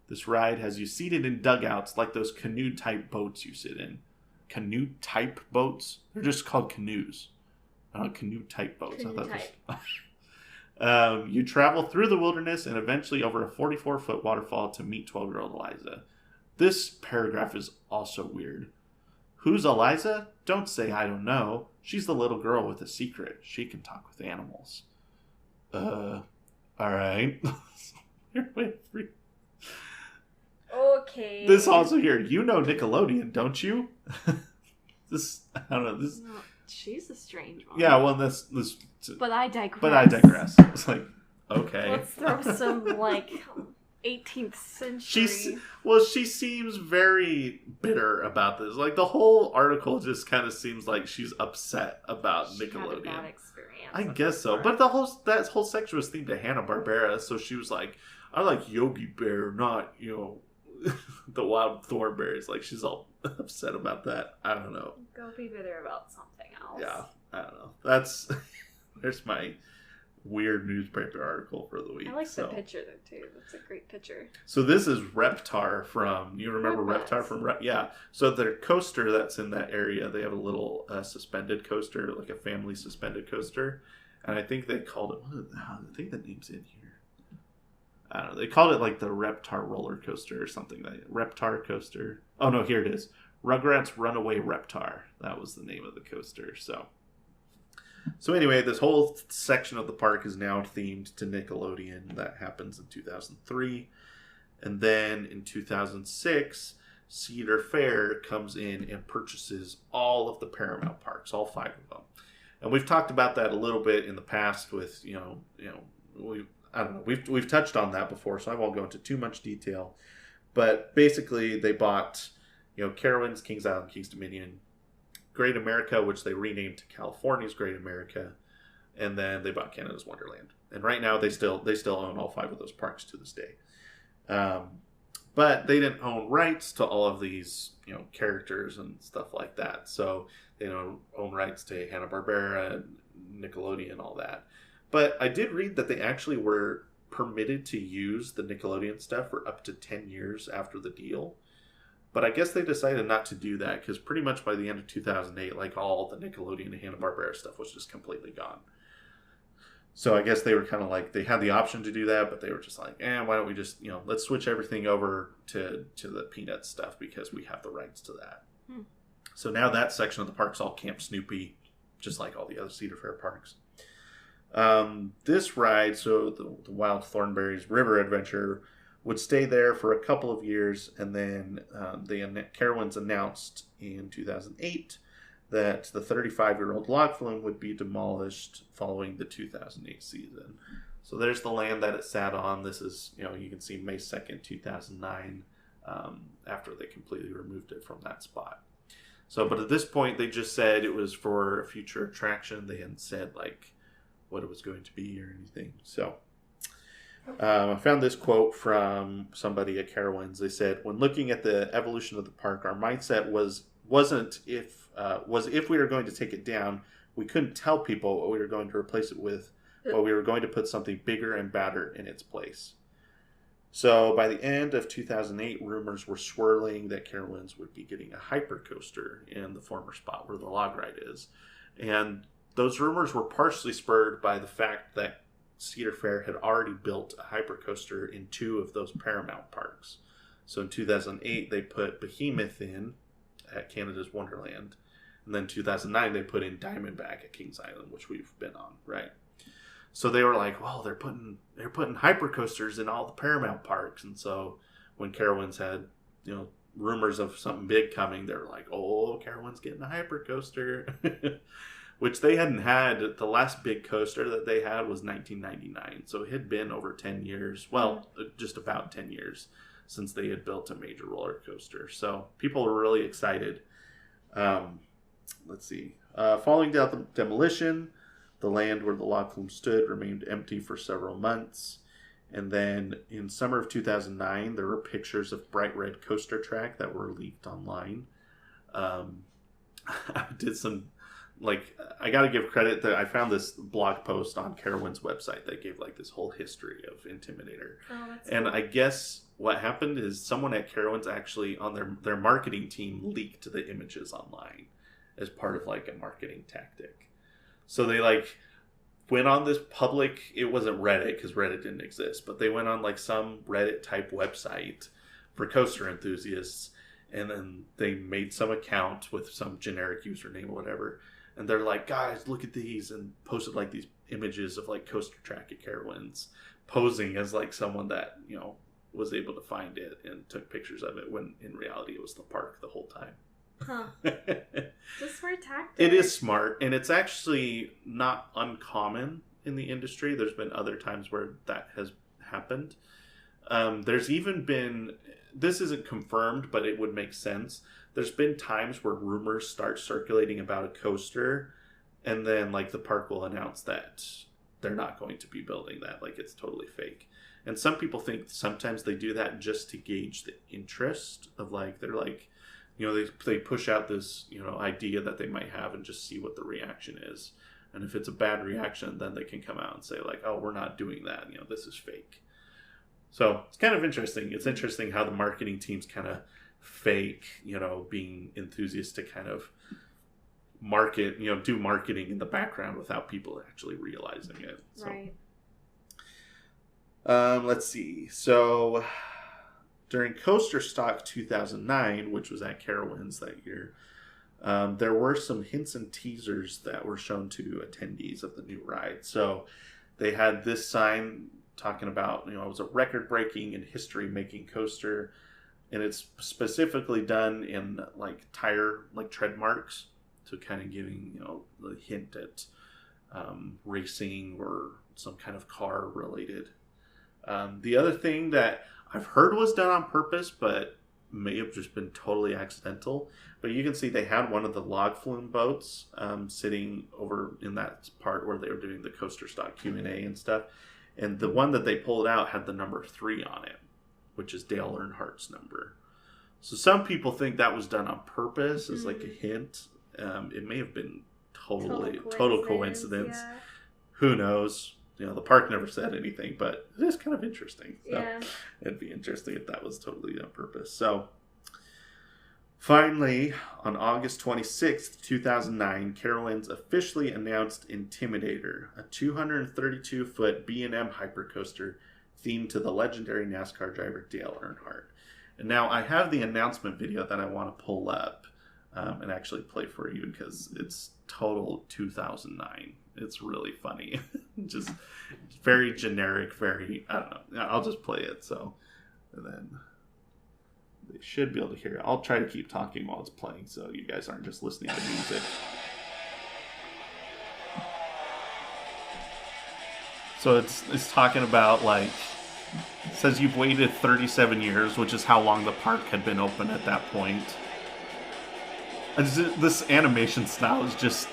This ride has you seated in dugouts like those canoe-type boats you sit in. Canoe-type boats? They're just called canoes. Canoe-type boats. You travel through the wilderness and eventually over a 44-foot waterfall to meet 12-year-old Eliza. This paragraph is also weird. Who's Eliza? Don't say I don't know. She's the little girl with a secret. She can talk with animals. Alright. Okay. This also here, you know Nickelodeon, don't you? I don't know. This. No, she's a strange one. Yeah, well, this. But I digress. It's like, okay. Let's throw some 18th century. She seems very bitter about this. Like the whole article just kind of seems like she's upset about Nickelodeon. Had a bad experience. I guess so. But that whole section was themed to Hanna-Barbera, so she was like, I like Yogi Bear, not the Wild Thornberrys. Like she's all upset about that. I don't know. Go be bitter about something else. Yeah, I don't know. There's my weird newspaper article for the week. I like the picture though too. That's a great picture. So this is Reptar from. You remember Reptar from? Yeah. So their coaster that's in that area, they have a little suspended coaster, like a family suspended coaster, and I think they called it. I think the name's in here. I don't know. They called it like the Reptar roller coaster or something. Reptar coaster. Oh no, here it is. Rugrats Runaway Reptar. That was the name of the coaster. So anyway, this whole section of the park is now themed to Nickelodeon. That happens in 2003. And then in 2006, Cedar Fair comes in and purchases all of the Paramount parks, all 5 of them. And we've talked about that a little bit in the past with, I don't know. We've touched on that before, so I won't go into too much detail. But basically, they bought, Carowinds, Kings Island, Kings Dominion, Great America, which they renamed to California's Great America, and then they bought Canada's Wonderland. And right now, they still own all 5 of those parks to this day. But they didn't own rights to all of these, characters and stuff like that. So they don't own rights to Hanna-Barbera, Nickelodeon, all that. But I did read that they actually were permitted to use the Nickelodeon stuff for up to 10 years after the deal. But I guess they decided not to do that because pretty much by the end of 2008, like all the Nickelodeon and Hanna-Barbera stuff was just completely gone. So I guess they were kind of like, they had the option to do that, but they were just like, why don't we just, let's switch everything over to the Peanuts stuff because we have the rights to that. So now that section of the park's all Camp Snoopy, just like all the other Cedar Fair parks. This ride, so the Wild Thornberrys River Adventure, would stay there for a couple of years, and then Carowinds announced in 2008 that the 35-year-old log flume would be demolished following the 2008 season. So there's the land that it sat on. This is, you can see May 2nd, 2009, after they completely removed it from that spot. So, but at this point, they just said it was for a future attraction. They hadn't said, like, what it was going to be or anything. So, I found this quote from somebody at Carowinds. They said, "When looking at the evolution of the park, our mindset was if we were going to take it down, we couldn't tell people what we were going to replace it with, but we were going to put something bigger and badder in its place." So by the end of 2008, rumors were swirling that Carowinds would be getting a hypercoaster in the former spot where the log ride is. And those rumors were partially spurred by the fact that Cedar Fair had already built a hypercoaster in 2 of those Paramount parks. So in 2008, they put Behemoth in at Canada's Wonderland. And then 2009, they put in Diamondback at Kings Island, which we've been on, right? So they were like, well, they're putting hypercoasters in all the Paramount parks. And so when Carowinds had, rumors of something big coming, they were like, oh, Carowinds getting a hypercoaster. Which they hadn't had. The last big coaster that they had was 1999. So it had been over 10 years. Well, just about 10 years since they had built a major roller coaster. So people were really excited. Let's see. Following the demolition, the land where the log flume stood remained empty for several months. And then in summer of 2009, there were pictures of bright red coaster track that were leaked online. I did some, I got to give credit that I found this blog post on Carowinds' website that gave this whole history of Intimidator. Oh, that's and cool. I guess what happened is someone at Carowinds actually on their marketing team leaked the images online as part of a marketing tactic. So they went on this public, it wasn't Reddit because Reddit didn't exist, but they went on some Reddit type website for coaster enthusiasts, and then they made some account with some generic username or whatever, and they're like, guys, look at these, and posted these images of coaster track at Carowinds, posing as someone that was able to find it and took pictures of it, when in reality it was the park the whole time. Huh. It's a smart tactic. It is smart, and it's actually not uncommon in the industry. There's been other times where that has happened. There's even been, this isn't confirmed, but it would make sense. There's been times where rumors start circulating about a coaster, and then the park will announce that they're not going to be building that. It's totally fake. And some people think sometimes they do that just to gauge the interest of they're they push out this, idea that they might have and just see what the reaction is. And if it's a bad reaction, then they can come out and say oh, we're not doing that. This is fake. So it's kind of interesting. It's interesting how the marketing teams kind of fake, being enthusiasts to kind of market, do marketing in the background without people actually realizing it. So. Right. Let's see. So during Coaster Stock 2009, which was at Carowinds that year, there were some hints and teasers that were shown to attendees of the new ride. So they had this sign talking about, it was a record-breaking and history-making coaster, and it's specifically done in tire, tread marks, so kind of giving, the hint at racing or some kind of car related. The other thing that I've heard was done on purpose, but may have just been totally accidental. But you can see they had one of the log flume boats sitting over in that part where they were doing the Coaster Stock Q&A and stuff. And the one that they pulled out had the number 3 on it, which is Dale Earnhardt's number. So some people think that was done on purpose as a hint. It may have been total coincidence. Yeah. Who knows? The park never said anything, but it is kind of interesting. So yeah. It'd be interesting if that was totally on purpose. So finally, on August 26th, 2009, Carowinds officially announced Intimidator, a 232-foot B&M hypercoaster themed to the legendary NASCAR driver Dale Earnhardt. And now I have the announcement video that I want to pull up and actually play for you because it's total 2009. It's really funny. Just very generic, I don't know. I'll just play it. So And then they should be able to hear it. I'll try to keep talking while it's playing so you guys aren't just listening to music. So it's talking about, like, it says you've waited 37 years, which is how long the park had been open at that point. This animation style is just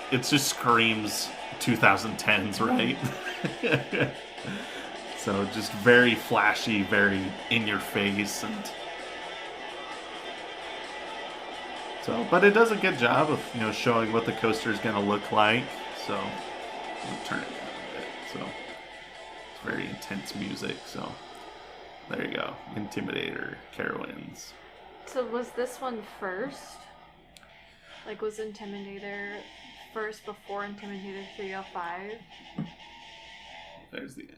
screams 2010s, right? So just very flashy, very in your face, and so, but it does a good job of, you know, showing what the coaster is going to look like. So I'll turn it down a bit. So it's very intense music. So there you go, Intimidator, Carowinds. So was this one first? Like, was Intimidator first before Intimidator 305? There's the end.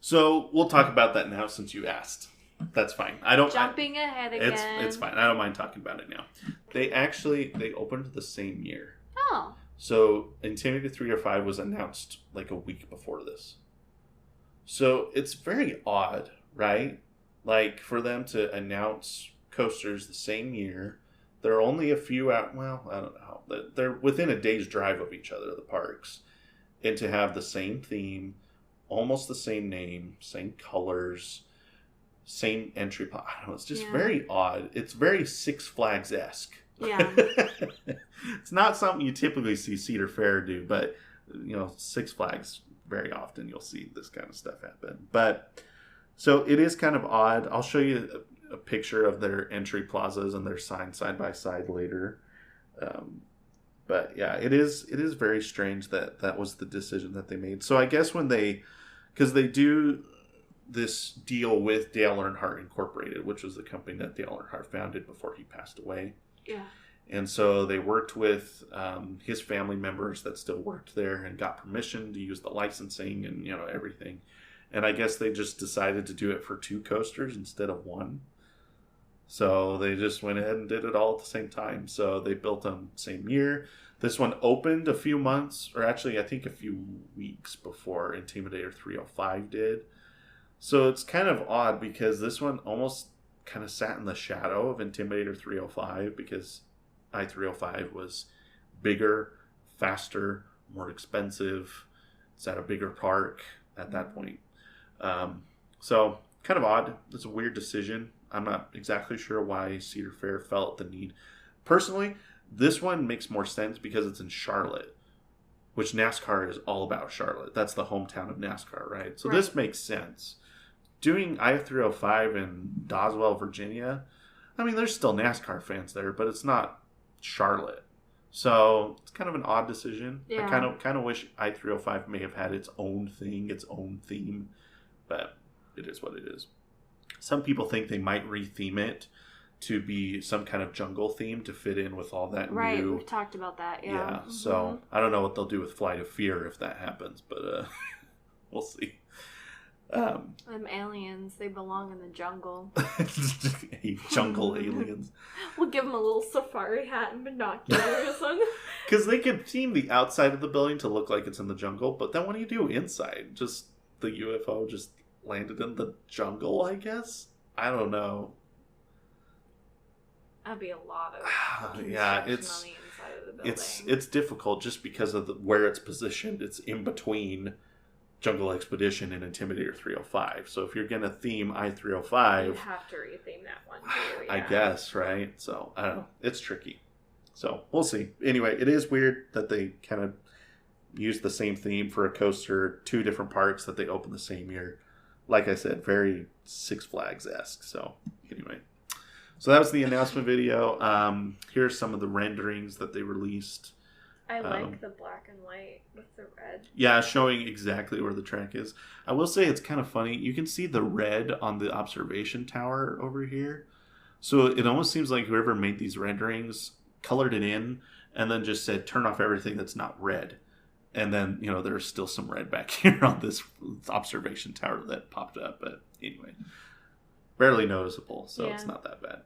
So we'll talk about that now since you asked. That's fine. Jumping ahead again. It's fine. I don't mind talking about it now. They opened the same year. Oh. So Intimidator 305 was announced like a week before this. So it's very odd, right? Like, for them to announce coasters the same year. They're only a few out. Well, I don't know. They're within a day's drive of each other, the parks, and to have the same theme, almost the same name, same colors, same entry. I don't know. It's just very odd. It's very Six Flags-esque. Yeah. It's not something you typically see Cedar Fair do, but you know, Six Flags, very often you'll see this kind of stuff happen. But so it is kind of odd. I'll show you a picture of their entry plazas and their signs side by side later. But yeah, it is very strange that was the decision that they made. So I guess because they do this deal with Dale Earnhardt Incorporated, which was the company that Dale Earnhardt founded before he passed away. Yeah. And so they worked with his family members that still worked there and got permission to use the licensing and, you know, everything. And I guess they just decided to do it for 2 coasters instead of 1. So they just went ahead and did it all at the same time. So they built them same year. This one opened a few months, or actually I think a few weeks before Intimidator 305 did. So it's kind of odd because this one almost kind of sat in the shadow of Intimidator 305 because I-305 was bigger, faster, more expensive. It's at a bigger park at that point. So kind of odd. It's a weird decision. I'm not exactly sure why Cedar Fair felt the need. Personally, this one makes more sense because it's in Charlotte, which NASCAR is all about Charlotte. That's the hometown of NASCAR, right? So This makes sense. Doing I-305 in Doswell, Virginia, I mean, there's still NASCAR fans there, but it's not Charlotte. So it's kind of an odd decision. Yeah. I kind of wish I-305 may have had its own thing, its own theme, but it is what it is. Some people think they might retheme it to be some kind of jungle theme to fit in with all that new... Right, we've talked about that, yeah. Yeah, so I don't know what they'll do with Flight of Fear if that happens, but we'll see. Them aliens, they belong in the jungle. Jungle aliens. We'll give them a little safari hat and binoculars. Because they could theme the outside of the building to look like it's in the jungle, but then what do you do inside? Just the UFO just landed in the jungle, I guess? I don't know. That'd be a lot of yeah, on the inside of the building. It's difficult just because of where it's positioned. It's in between Jungle Expedition and Intimidator 305. So if you're going to theme I-305... You have to retheme that one too, yeah. I guess, right? So, I don't know. It's tricky. So, we'll see. Anyway, it is weird that they kind of used the same theme for a coaster, 2 different parks that they opened the same year. Like I said, very Six Flags-esque. So, anyway. So that was the announcement video. Here's some of the renderings that they released. I like the black and white with the red. Yeah, showing exactly where the track is. I will say it's kind of funny. You can see the red on the observation tower over here. So it almost seems like whoever made these renderings colored it in and then just said, turn off everything that's not red. And then, you know, there's still some red back here on this observation tower that popped up. But anyway, barely noticeable, so It's not that bad.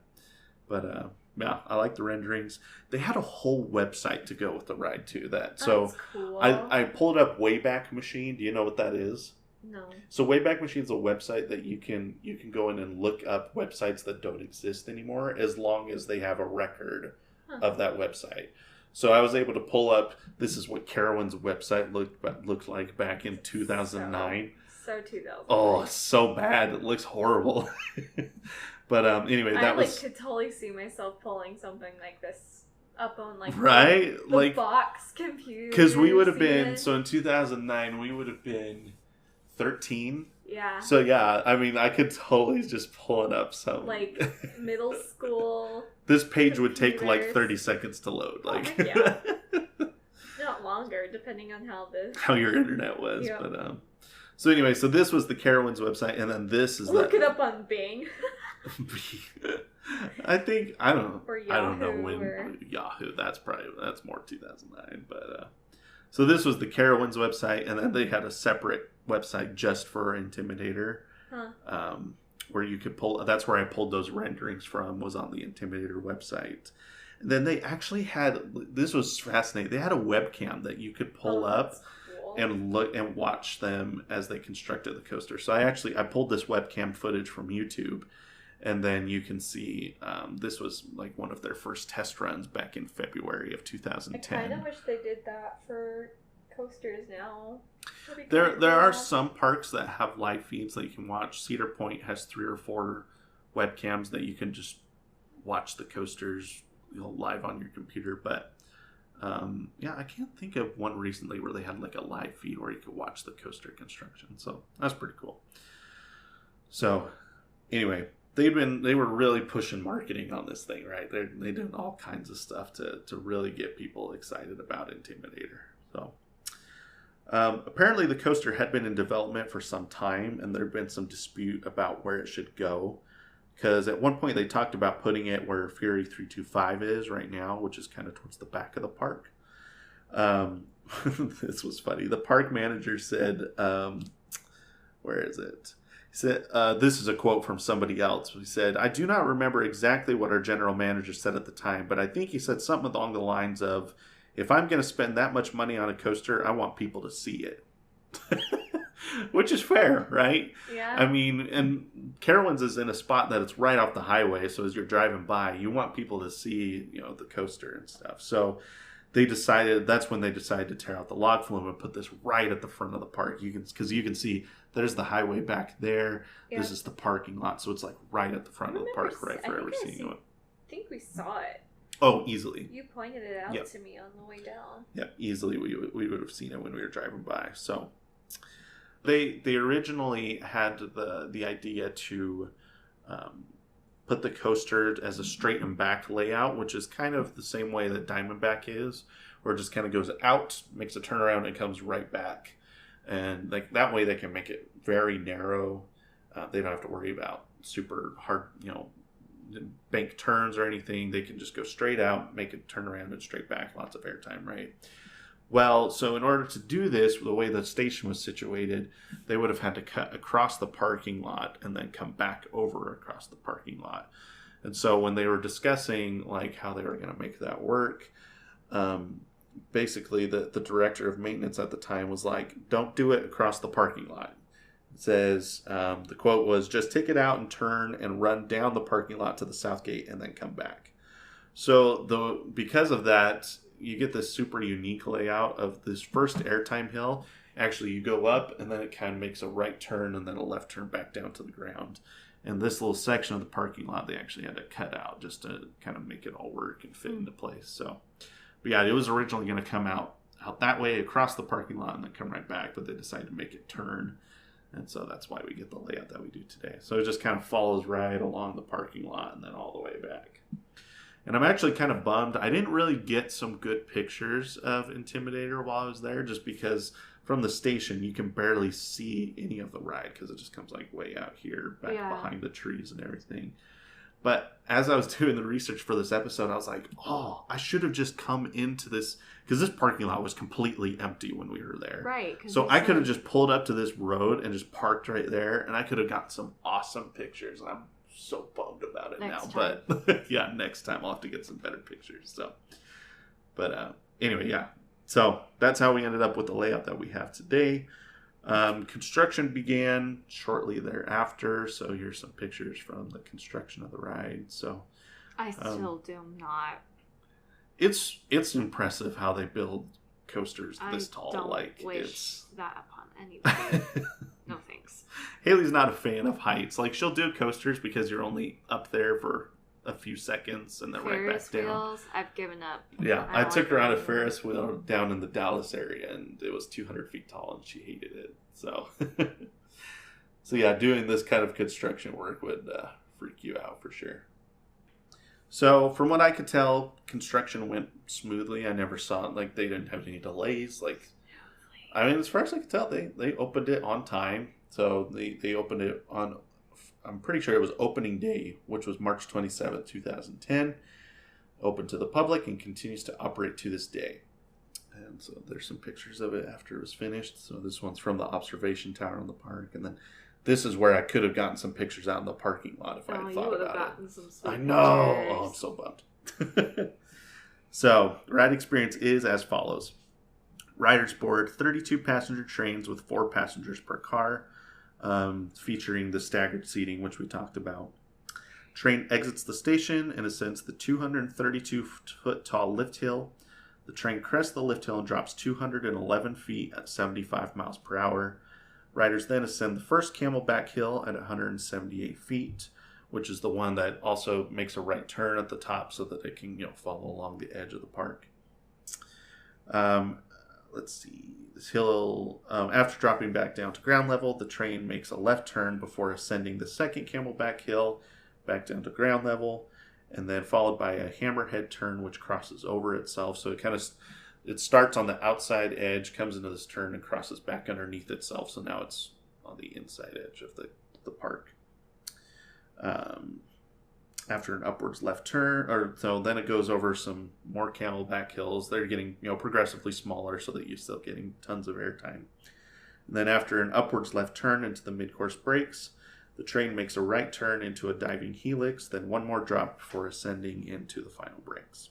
But yeah, I like the renderings. They had a whole website to go with the ride too. That's cool. I pulled up Wayback Machine. Do you know what that is? No. So Wayback Machine's a website that you can go in and look up websites that don't exist anymore as long as they have a record of that website. So I was able to pull up, this is what Carowinds' website looked like back in 2009. So 2009. Oh, so bad. It looks horrible. But anyway, that was... I could totally see myself pulling something like this up on right? the box computer. Because we would have been, so in 2009, we would have been 13. Yeah. So yeah, I mean, I could totally just pull it up. So middle school. This page would take 30 seconds to load. Yeah. Not longer, depending on how your internet was. Yeah. But so anyway, so this was the Carowinds website, and then this is look it up on Bing. I think I don't know. Or Yahoo, I don't know when Yahoo. That's more 2009. But so this was the Carowinds website, and then they had a separate website just for Intimidator, where you could pull. That's where I pulled those renderings from. Was on the Intimidator website. And then they actually had. This was fascinating. They had a webcam that you could pull up. Cool. And look and watch them as they constructed the coaster. So I pulled this webcam footage from YouTube. And then you can see this was one of their first test runs back in February of 2010. I kind of wish they did that for coasters now. There are some parks that have live feeds that you can watch. Cedar Point has 3 or 4 webcams that you can just watch the coasters live on your computer. But I can't think of one recently where they had a live feed where you could watch the coaster construction. So that's pretty cool. So anyway. They were really pushing marketing on this thing, right? They're doing all kinds of stuff to really get people excited about Intimidator. So apparently the coaster had been in development for some time, and there had been some dispute about where it should go. Because at one point they talked about putting it where Fury 325 is right now, which is kind of towards the back of the park. This was funny. The park manager said, where is it? He said, this is a quote from somebody else. He said, "I do not remember exactly what our general manager said at the time, but I think he said something along the lines of, if I'm going to spend that much money on a coaster, I want people to see it." Which is fair, right? Yeah. I mean, and Carowinds is in a spot that it's right off the highway, so as you're driving by, you want people to see, the coaster and stuff. So that's when they decided to tear out the log flume and put this right at the front of the park. Because you can see there's the highway back there. Yeah. This is the parking lot, so it's right at the front of the park, right for ever seeing it. I think we saw it. Oh, easily. You pointed it out to me on the way down. Yeah, easily we would have seen it when we were driving by. So they originally had the idea to put the coaster as a straight and back layout, which is kind of the same way that Diamondback is, where it just kind of goes out, makes a turnaround, and comes right back. And that way they can make it very narrow. They don't have to worry about super hard, bank turns or anything. They can just go straight out, make it turn around and straight back. Lots of airtime, right? Well, so in order to do this, the way the station was situated, they would have had to cut across the parking lot and then come back over across the parking lot. And so when they were discussing how they were going to make that work, basically the director of maintenance at the time was like, don't do it across the parking lot. It says, the quote was, just take it out and turn and run down the parking lot to the south gate and then come back. So because of that, you get this super unique layout of this first airtime hill. Actually, you go up and then it kind of makes a right turn and then a left turn back down to the ground. And this little section of the parking lot, they actually had to cut out just to kind of make it all work and fit into place. So, but yeah, it was originally going to come out that way across the parking lot and then come right back, but they decided to make it turn. And so that's why we get the layout that we do today. So it just kind of follows right along the parking lot and then all the way back. And I'm actually kind of bummed. I didn't really get some good pictures of Intimidator while I was there, just because from the station you can barely see any of the ride because it just comes way out here back behind the trees and everything. But as I was doing the research for this episode, I was like, oh, I should have just come into this, because this parking lot was completely empty when we were there. Right. So I could have just pulled up to this road and just parked right there, and I could have got some awesome pictures. And I'm so bummed about it next now. Time. But yeah, next time I'll have to get some better pictures. So, but anyway, yeah. So that's how we ended up with the layout that we have today. Construction began shortly thereafter, so here's some pictures from the construction of the ride. So I still do not. It's impressive how they build coasters this tall. Don't like wish that upon anybody. No thanks. Haley's not a fan of heights. Like, she'll do coasters because you're only up there for a few seconds and then Ferris right back down. Wheels, I've given up. Yeah, I took her on a Ferris wheel down in the Dallas area, and it was 200 feet tall, and she hated it. So, so yeah, doing this kind of construction work would freak you out for sure. So, from what I could tell, construction went smoothly. I never saw it, like, they didn't have any delays. Like, I mean, as far as I could tell, they opened it on time. So, they opened it on, I'm pretty sure it was opening day, which was March 27th, 2010. Open to the public and continues to operate to this day. And so, there's some pictures of it after it was finished. So, this one's from the observation tower in the park. And then this is where I could have gotten some pictures out in the parking lot if I had thought about it. I know. Pictures. Oh, I'm so bummed. So, ride experience is as follows. Riders board 32 passenger trains with 4 passengers per car, featuring the staggered seating, which we talked about. Train exits the station and ascends the 232-foot tall lift hill. The train crests the lift hill and drops 211 feet at 75 miles per hour. Riders then ascend the first Camelback Hill at 178 feet, which is the one that also makes a right turn at the top so that it can, follow along the edge of the park. Let's see. This hill, after dropping back down to ground level, the train makes a left turn before ascending the second Camelback Hill back down to ground level, and then followed by a hammerhead turn, which crosses over itself. So it starts on the outside edge, comes into this turn, and crosses back underneath itself. So now it's on the inside edge of the park. After an upwards left turn, then it goes over some more Camelback Hills. They're getting progressively smaller, so that you're still getting tons of airtime. And then after an upwards left turn into the mid-course brakes, the train makes a right turn into a diving helix, then one more drop before ascending into the final brakes.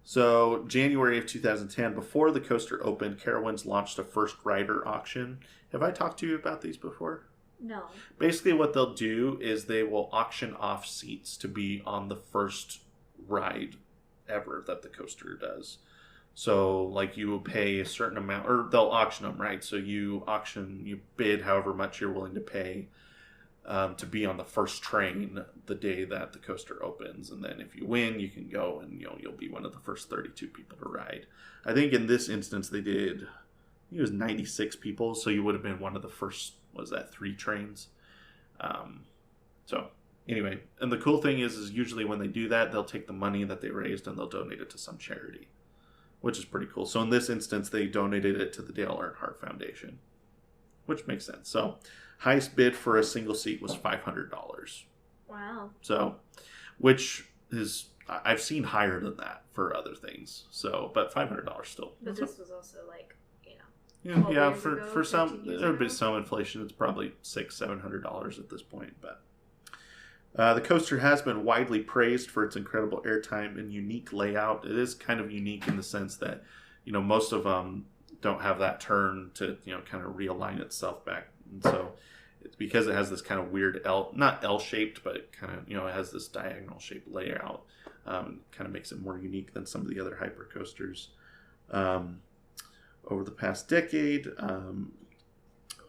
So, January of 2010, before the coaster opened, Carowinds launched a first rider auction. Have I talked to you about these before? No. Basically, what they'll do is they will auction off seats to be on the first ride ever that the coaster does. So, like, you will pay a certain amount, or they'll auction them, right? So you bid however much you're willing to pay to be on the first train the day that the coaster opens. And then if you win, you can go and, you'll be one of the first 32 people to ride. I think in this instance, they did, it was 96 people. So you would have been one of the first, 3 trains? So anyway, and the cool thing is usually when they do that, they'll take the money that they raised and they'll donate it to some charity, which is pretty cool. So in this instance, they donated it to the Dale Earnhardt Foundation, which makes sense. So highest bid for a single seat was $500. Wow. So, which is, I've seen higher than that for other things. So, but $500 still. But this was also like, yeah. For some, there would be some inflation. It's probably $600-$700 at this point. But the coaster has been widely praised for its incredible airtime and unique layout. It is kind of unique in the sense that, most of them don't have that turn to, kind of realign itself back. And so it's because it has this kind of weird not L-shaped, but it kind of, it has this diagonal shaped layout. Kind of makes it more unique than some of the other hypercoasters. Over the past decade,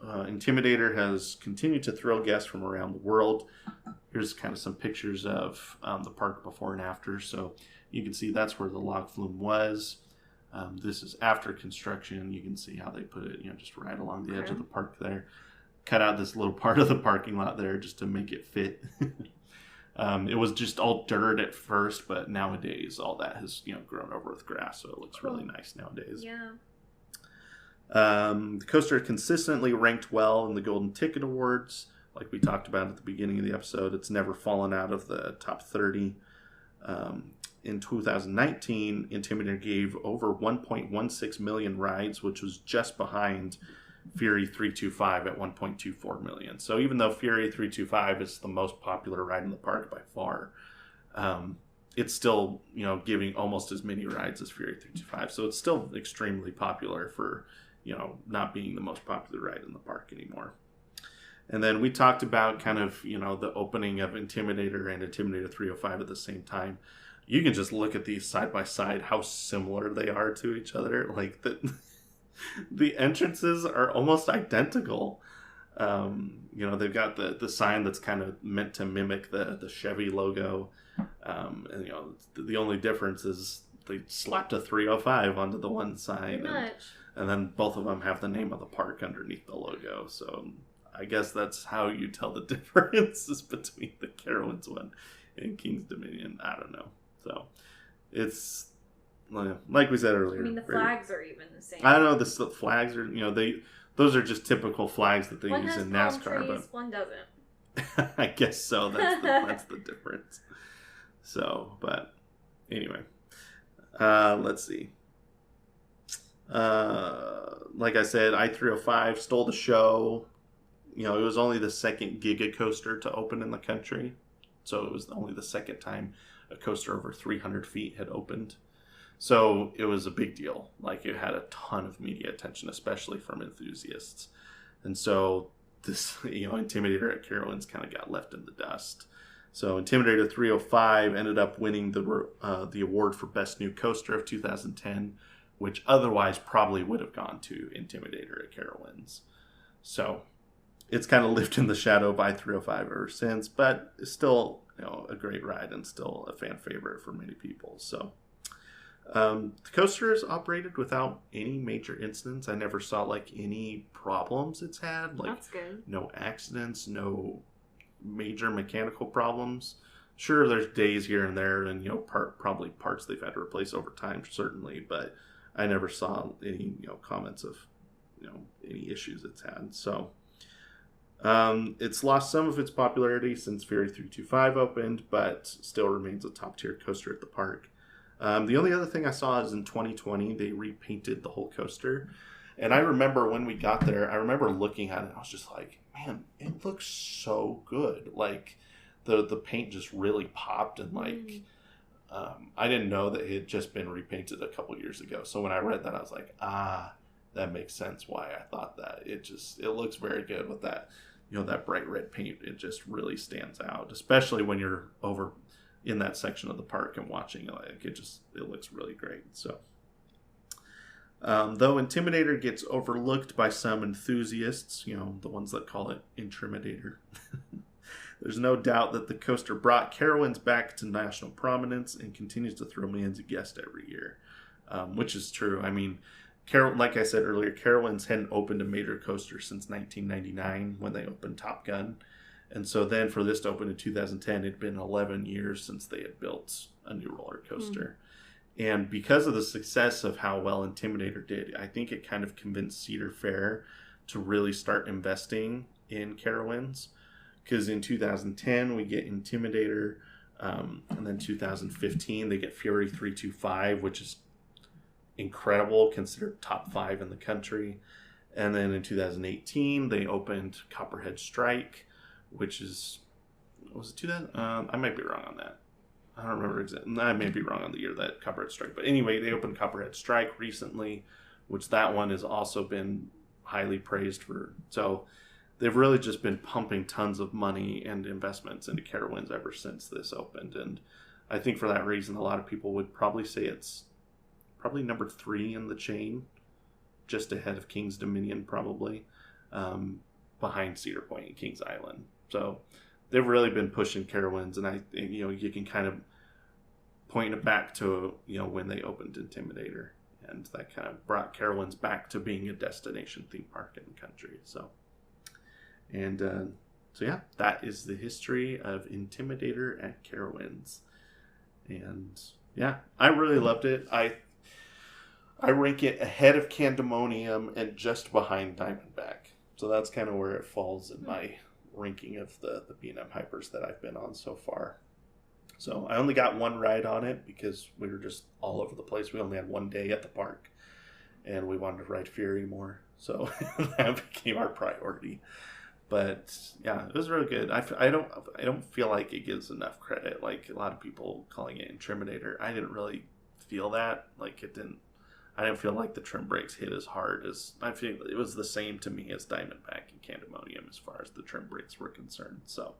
Intimidator has continued to thrill guests from around the world. Here's kind of some pictures of the park before and after. So you can see that's where the log flume was. This is after construction. You can see how they put it, just right along the edge of the park there. Cut out this little part of the parking lot there just to make it fit. It was just all dirt at first, but nowadays all that has, grown over with grass. So it looks really nice nowadays. Yeah. The coaster consistently ranked well in the Golden Ticket Awards. Like we talked about at the beginning of the episode, it's never fallen out of the top 30. In 2019, Intimidator gave over 1.16 million rides, which was just behind Fury 325 at 1.24 million. So even though Fury 325 is the most popular ride in the park by far, it's still, giving almost as many rides as Fury 325. So it's still extremely popular for, not being the most popular ride in the park anymore. And then we talked about kind of, the opening of Intimidator and Intimidator 305 at the same time. You can just look at these side by side, how similar they are to each other. Like, the entrances are almost identical. They've got the sign that's kind of meant to mimic the Chevy logo. And, the only difference is they slapped a 305 onto the one sign. And then both of them have the name of the park underneath the logo. So I guess that's how you tell the differences between the Carowinds one and King's Dominion. I don't know. So it's, like we said earlier. I mean, the flags are even the same. I don't know. The flags are, those are just typical flags that they use in NASCAR. Trees, one doesn't. I guess so. That's the difference. So, but anyway, let's see. Like I said, I-305 stole the show. It was only the second Giga coaster to open in the country. So it was only the second time a coaster over 300 feet had opened. So it was a big deal. Like, it had a ton of media attention, especially from enthusiasts. And so this, Intimidator at Carowinds kind of got left in the dust. So Intimidator 305 ended up winning the award for Best New Coaster of 2010, which otherwise probably would have gone to Intimidator at Carowinds. So it's kind of lived in the shadow of I-305 ever since, but it's still, a great ride and still a fan favorite for many people. So the coaster is operated without any major incidents. I never saw any problems it's had. That's good. No accidents, no major mechanical problems. Sure, there's days here and there, and probably parts they've had to replace over time, certainly. But I never saw any comments of any issues it's had. So it's lost some of its popularity since Fury 325 opened, but still remains a top tier coaster at the park. The only other thing I saw is in 2020 they repainted the whole coaster, and I remember when we got there, I remember looking at it, I was just like, man, it looks so good. Like, the paint just really popped, and I didn't know that it had just been repainted a couple years ago. So when I read that, I was like, that makes sense why I thought that. It looks very good with that, that bright red paint. It just really stands out, especially when you're over in that section of the park and watching it. It looks really great. So, though Intimidator gets overlooked by some enthusiasts, the ones that call it Intimidator, there's no doubt that the coaster brought Carowinds back to national prominence and continues to throw millions of guests every year, which is true. I mean, like I said earlier, Carowinds hadn't opened a major coaster since 1999 when they opened Top Gun. And so then for this to open in 2010, it'd been 11 years since they had built a new roller coaster. Mm-hmm. And because of the success of how well Intimidator did, I think it kind of convinced Cedar Fair to really start investing in Carowinds. Because in 2010, we get Intimidator, and then 2015, they get Fury 325, which is incredible, considered top 5 in the country. And then in 2018, they opened Copperhead Strike, which is, was it 2000? I might be wrong on that. I don't remember exactly. I may be wrong on the year that Copperhead Strike. But anyway, they opened Copperhead Strike recently, which that one has also been highly praised for. So they've really just been pumping tons of money and investments into Carowinds ever since this opened. And I think for that reason, a lot of people would probably say it's probably number 3 in the chain, just ahead of King's Dominion, probably, behind Cedar Point and Kings Island. So they've really been pushing Carowinds, and I think, you can kind of point it back to, when they opened Intimidator, and that kind of brought Carowinds back to being a destination theme park in the country. So yeah, that is the history of Intimidator at Carowinds. And yeah, I really loved it. I rank it ahead of Candemonium and just behind Diamondback. So that's kind of where it falls in my ranking of the B&M Hypers that I've been on so far. So I only got one ride on it because we were just all over the place. We only had one day at the park, and we wanted to ride Fury more. So that became our priority. But yeah, it was really good. I don't feel like it gives enough credit. Like a lot of people calling it Intimidator. I didn't really feel that. Like it didn't. I didn't feel like the trim brakes hit as hard as, I feel it was the same to me as Diamondback and Candemonium as far as the trim brakes were concerned. So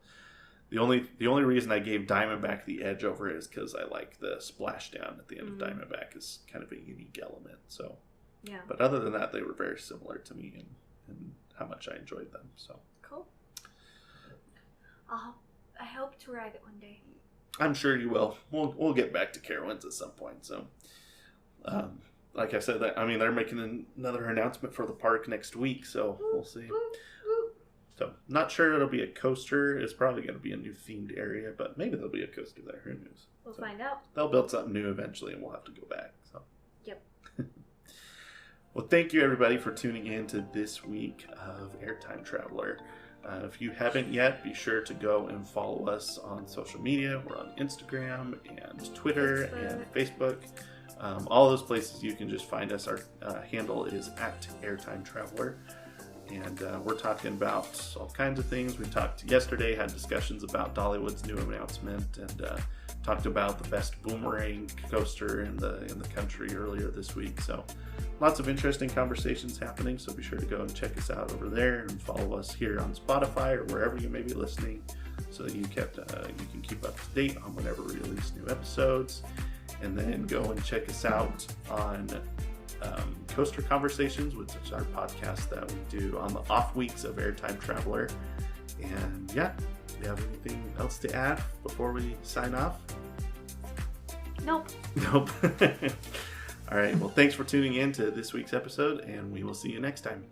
the only reason I gave Diamondback the edge over it is because I like the splashdown at the end of Diamondback is kind of a unique element. So yeah. But other than that, they were very similar to me and how much I enjoyed them. So cool. I hope to ride it one day. I'm sure you will. We'll get back to Carowinds at some point. So, like I said, they're making another announcement for the park next week, so we'll see. So, not sure it'll be a coaster. It's probably going to be a new themed area, but maybe there'll be a coaster there. Who knows? We'll find out. They'll build something new eventually, and we'll have to go back. So. Yep. Well, thank you everybody for tuning in to this week of Airtime Traveler. If you haven't yet, be sure to go and follow us on social media. We're on Instagram and Twitter and Facebook. All those places you can just find us. Our handle is @Airtime Traveler. And we're talking about all kinds of things. We talked yesterday, had discussions about Dollywood's new announcement, and talked about the best boomerang coaster in the country earlier this week. So lots of interesting conversations happening. So be sure to go and check us out over there and follow us here on Spotify or wherever you may be listening, so that you can keep up to date on whenever we release new episodes. And then go and check us out on Coaster Conversations, which is our podcast that we do on the off weeks of Airtime Traveler. And yeah, do you have anything else to add before we sign off? Nope. All right, well, thanks for tuning in to this week's episode, and we will see you next time.